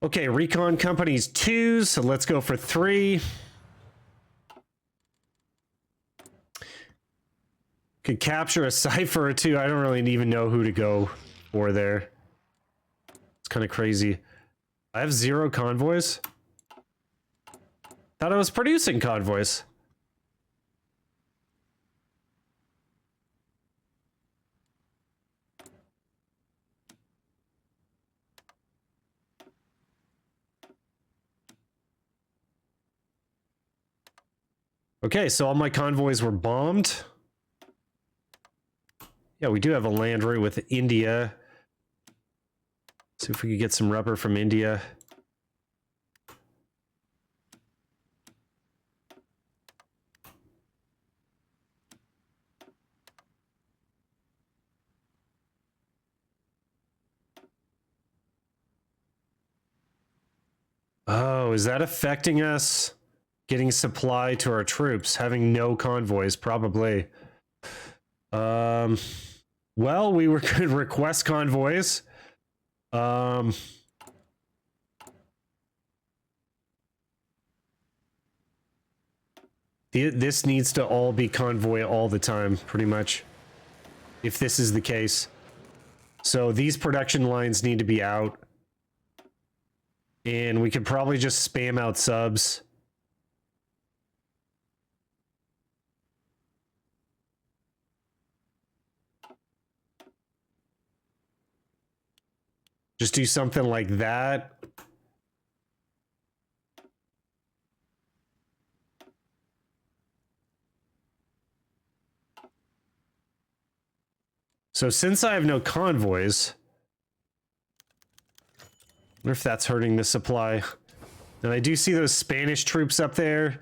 Okay, recon companies 2, so let's go for 3. Could capture a cipher or 2. I don't really even know who to go for there. It's kind of crazy. I have 0 convoys. Thought I was producing convoys. Okay, so all my convoys were bombed. Yeah, we do have a land route with India. See if we could get some rubber from India. Oh, is that affecting us getting supply to our troops? Having no convoys, probably. Well, we could request convoys. This needs to all be convoy all the time, pretty much. If this is the case. So these production lines need to be out. And we could probably just spam out subs. Just do something like that. So since I have no convoys, I wonder if that's hurting the supply. And I do see those Spanish troops up there.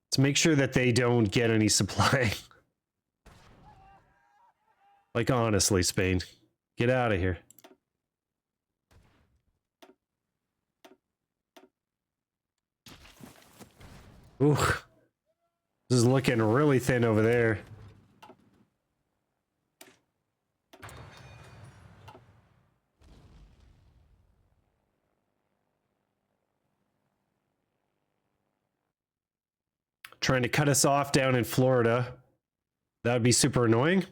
Let's make sure that they don't get any supply. Like, honestly, Spain. Get out of here. Ooh. This is looking really thin over there. Trying to cut us off down in Florida. That would be super annoying.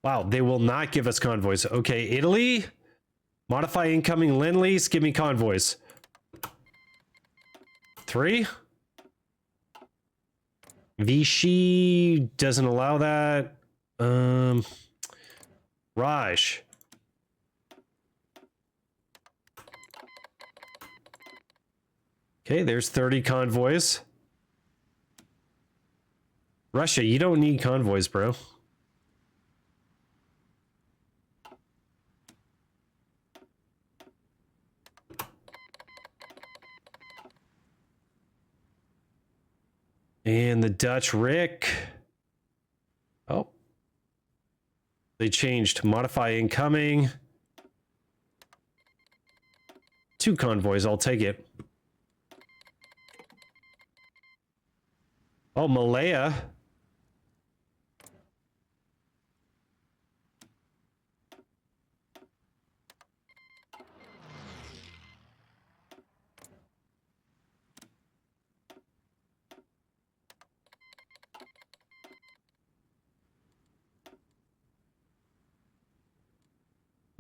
Wow, they will not give us convoys. Okay, Italy. Modify incoming Lend-Lease. Give me convoys. 3. Vichy doesn't allow that. Raj. Okay, there's 30 convoys. Russia, you don't need convoys, bro. And the Dutch, Rick. Oh. They changed. Modify incoming. 2 convoys, I'll take it. Oh, Malaya.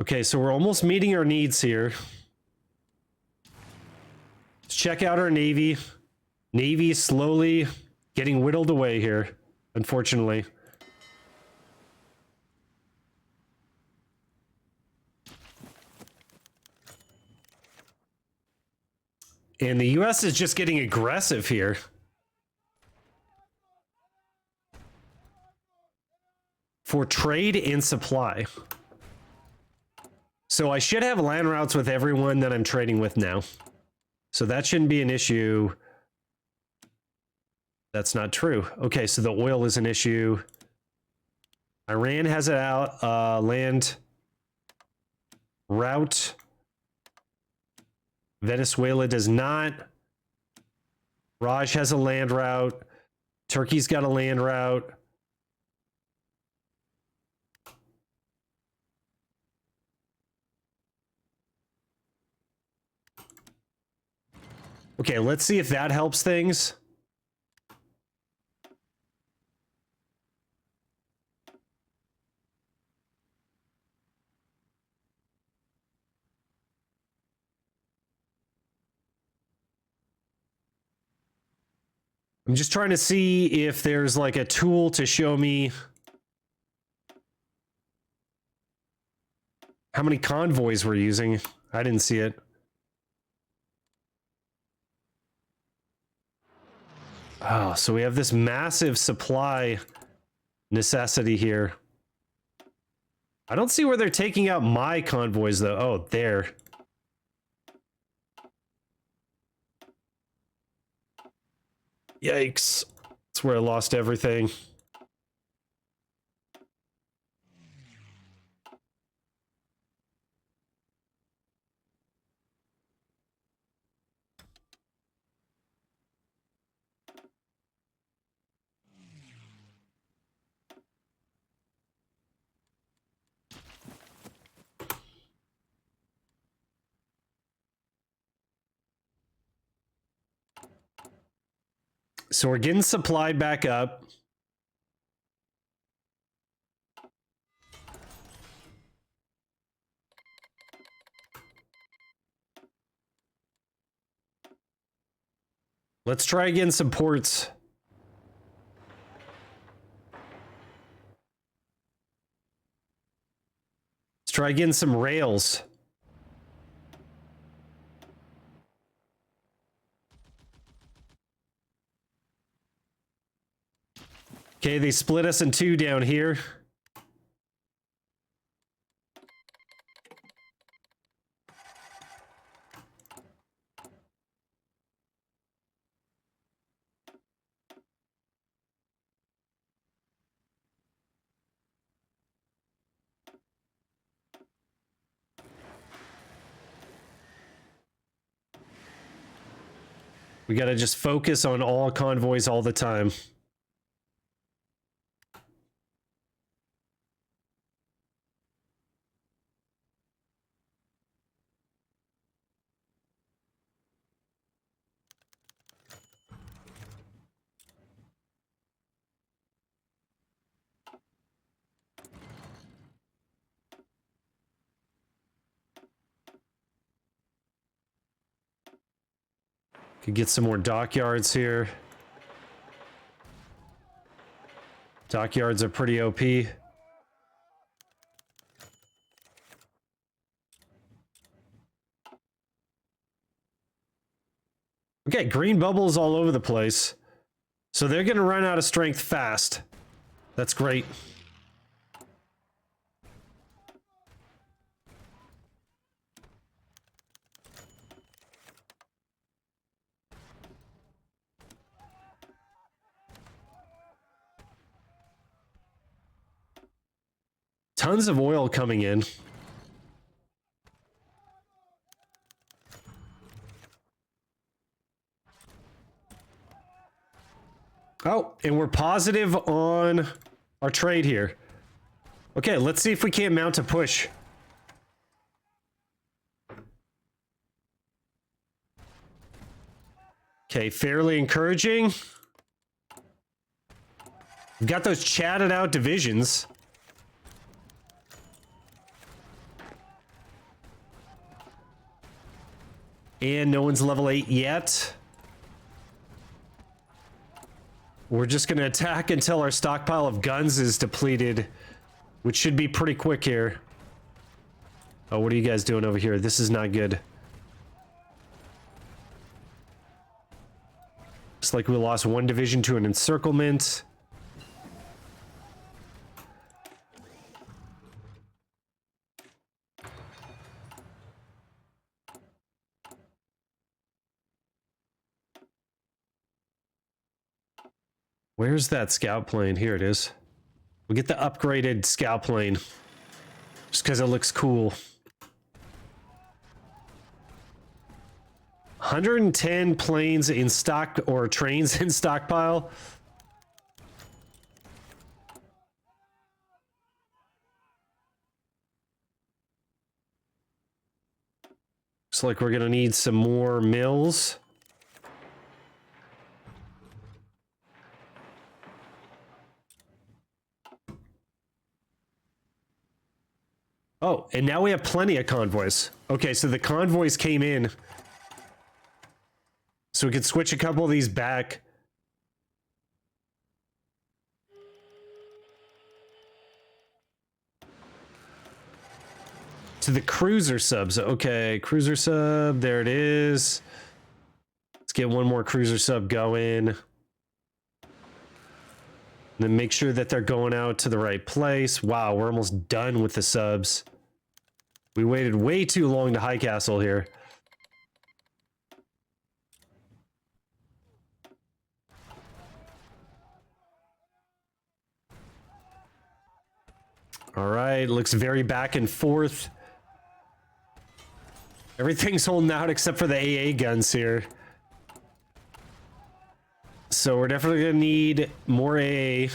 Okay, so we're almost meeting our needs here. Let's check out our Navy. Navy slowly getting whittled away here, unfortunately. And the US is just getting aggressive here. For trade and supply. So I should have land routes with everyone that I'm trading with now. So that shouldn't be an issue. That's not true. Okay, so the oil is an issue. Iran has it out. Land route. Venezuela does not. Raj has a land route. Turkey's got a land route. Okay, let's see if that helps things. I'm just trying to see if there's like a tool to show me how many convoys we're using. I didn't see it. Oh, so we have this massive supply necessity here. I don't see where they're taking out my convoys, though. Oh, there. Yikes. That's where I lost everything. So we're getting supply back up. Let's try again some ports. Let's try again some rails. Okay, they split us in two down here. We gotta just focus on all convoys all the time. Could get some more dockyards here. Dockyards are pretty OP. Okay, green bubbles all over the place. So they're going to run out of strength fast. That's great. Tons of oil coming in. Oh, and we're positive on our trade here. Okay, let's see if we can't mount a push. Okay, fairly encouraging. We've got those chatted out divisions. And no one's level 8 yet. We're just going to attack until our stockpile of guns is depleted, which should be pretty quick here. Oh, what are you guys doing over here? This is not good. Looks like we lost one division to an encirclement. Where's that scout plane? Here it is. We'll get the upgraded scout plane. Just because it looks cool. 110 planes in stock, or trains in stockpile. Looks like we're gonna need some more mills. Oh, and now we have plenty of convoys. Okay, so the convoys came in. So we could switch a couple of these back. To the cruiser subs. Okay, cruiser sub, there it is. Let's get one more cruiser sub going. And then make sure that they're going out to the right place. Wow, we're almost done with the subs. We waited way too long to High Castle here. All right, looks very back and forth. Everything's holding out except for the AA guns here. So we're definitely gonna need more AA.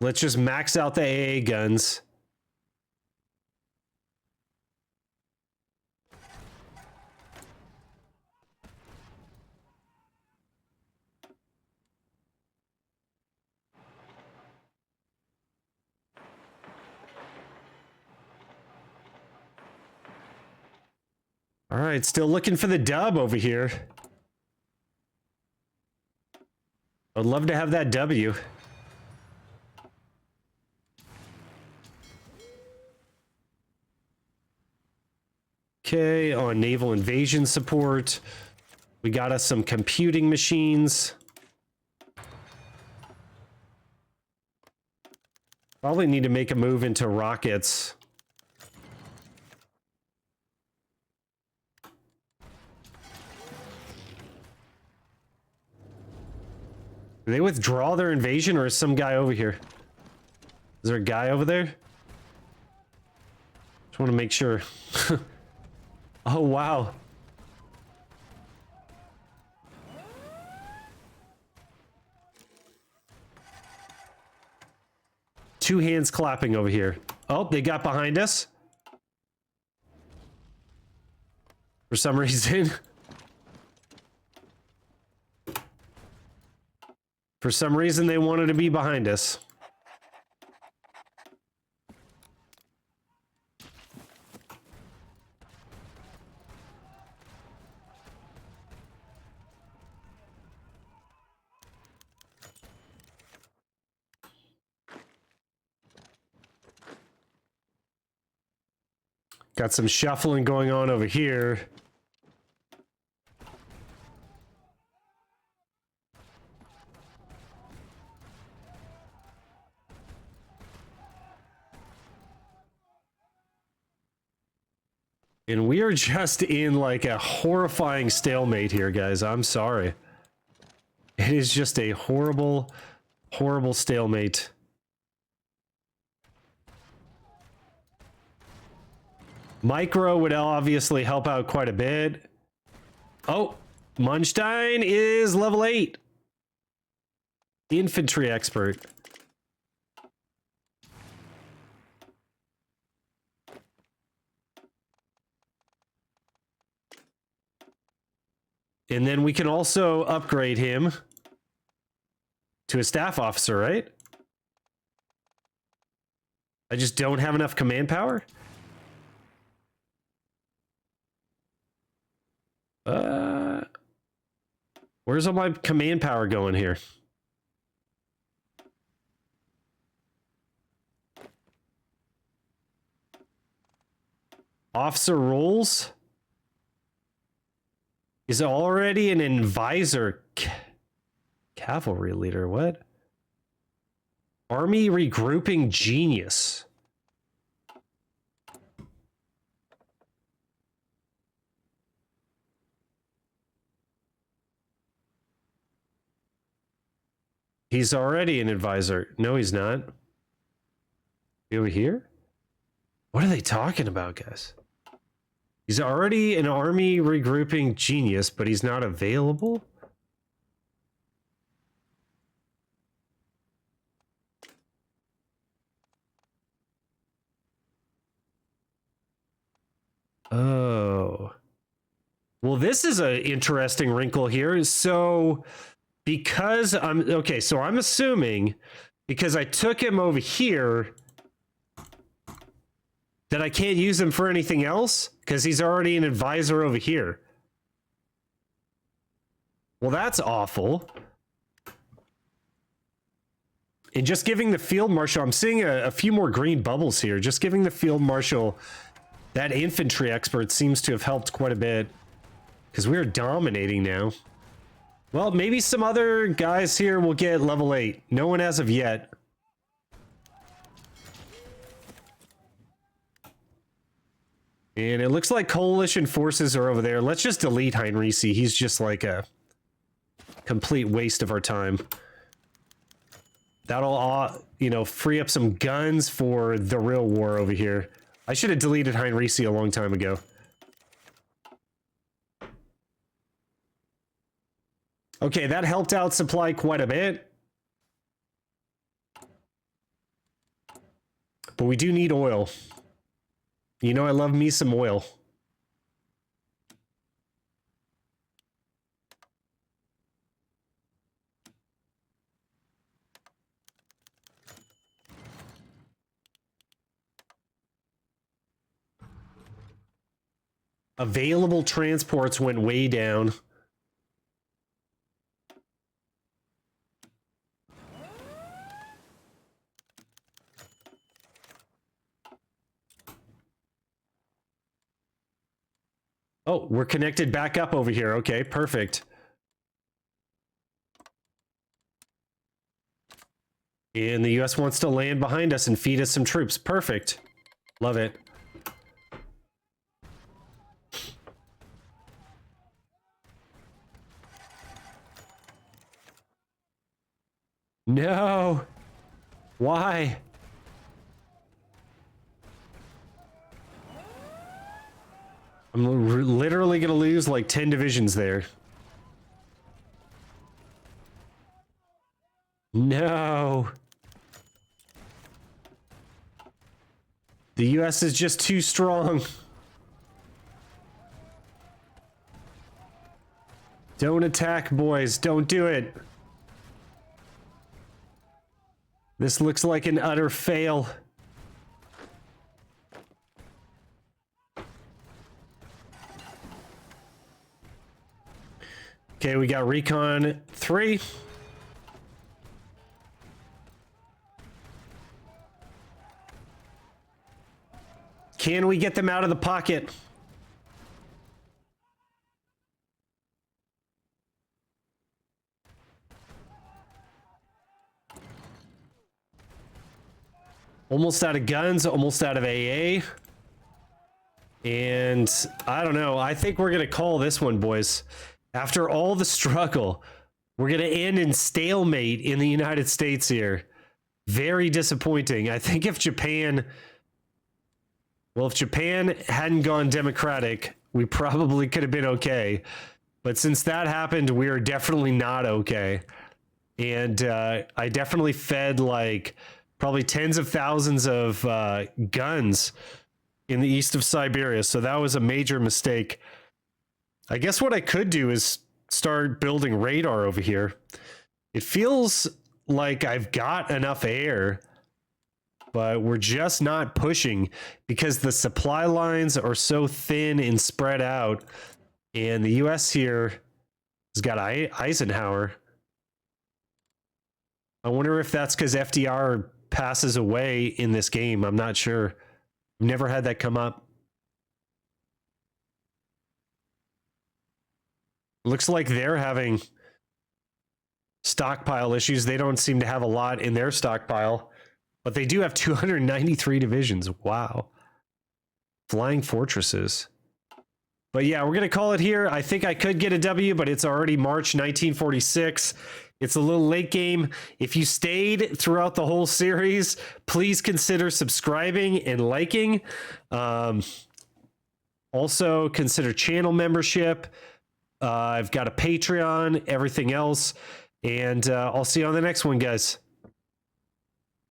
Let's just max out the AA guns. All right, still looking for the dub over here. I'd love to have that W. Okay, on naval invasion support. We got us some computing machines. Probably need to make a move into rockets. Do they withdraw their invasion, or is some guy over here? Is there a guy over there? Just want to make sure. Oh, wow. Two hands clapping over here. Oh, they got behind us. For some reason. For some reason, they wanted to be behind us. Got some shuffling going on over here. And we are just in like a horrifying stalemate here, guys. I'm sorry. It is just a horrible, horrible stalemate. Micro would obviously help out quite a bit. Oh, Munstein is level 8. Infantry expert. And then we can also upgrade him to a staff officer, right? I just don't have enough command power? Where's all my command power going here? Officer roles is already an advisor. Cavalry leader, what? Army regrouping genius. He's already an advisor. No, he's not. Over here? What are they talking about, guys? He's already an army regrouping genius, but he's not available? Oh. Well, this is an interesting wrinkle here. So, because I'm... Okay, so I'm assuming, because I took him over here, that I can't use him for anything else? Because he's already an advisor over here. Well, that's awful. And just giving the field marshal... I'm seeing a few more green bubbles here. Just giving the field marshal that infantry expert seems to have helped quite a bit. Because we're dominating now. Well, maybe some other guys here will get level 8. No one as of yet. And it looks like coalition forces are over there. Let's just delete Heinrici. He's just like a complete waste of our time. That'll, you know, free up some guns for the real war over here. I should have deleted Heinrici a long time ago. Okay, that helped out supply quite a bit. But we do need oil. You know I love me some oil. Available transports went way down. Oh, we're connected back up over here. Okay, perfect. And the US wants to land behind us and feed us some troops. Perfect. Love it. No. Why? I'm literally going to lose like 10 divisions there. No. The US is just too strong. Don't attack, boys. Don't do it. This looks like an utter fail. Okay, we got Recon 3. Can we get them out of the pocket? Almost out of guns, almost out of AA. And I don't know. I think we're going to call this one, boys. After all the struggle, we're going to end in stalemate in the United States here. Very disappointing. I think if Japan... Well, if Japan hadn't gone democratic, we probably could have been okay. But since that happened, we are definitely not okay. And I definitely fed like probably tens of thousands of guns in the east of Siberia. So that was a major mistake. I guess what I could do is start building radar over here. It feels like I've got enough air, but we're just not pushing because the supply lines are so thin and spread out. And the US here has got Eisenhower. I wonder if that's because FDR passes away in this game. I'm not sure. Never had that come up. Looks like they're having stockpile issues. They don't seem to have a lot in their stockpile, but they do have 293 divisions. Wow. Flying fortresses. But yeah, we're going to call it here. I think I could get a W, but it's already March 1946. It's a little late game. If you stayed throughout the whole series, please consider subscribing and liking. Also, consider channel membership. I've got a Patreon, everything else. And I'll see you on the next one, guys.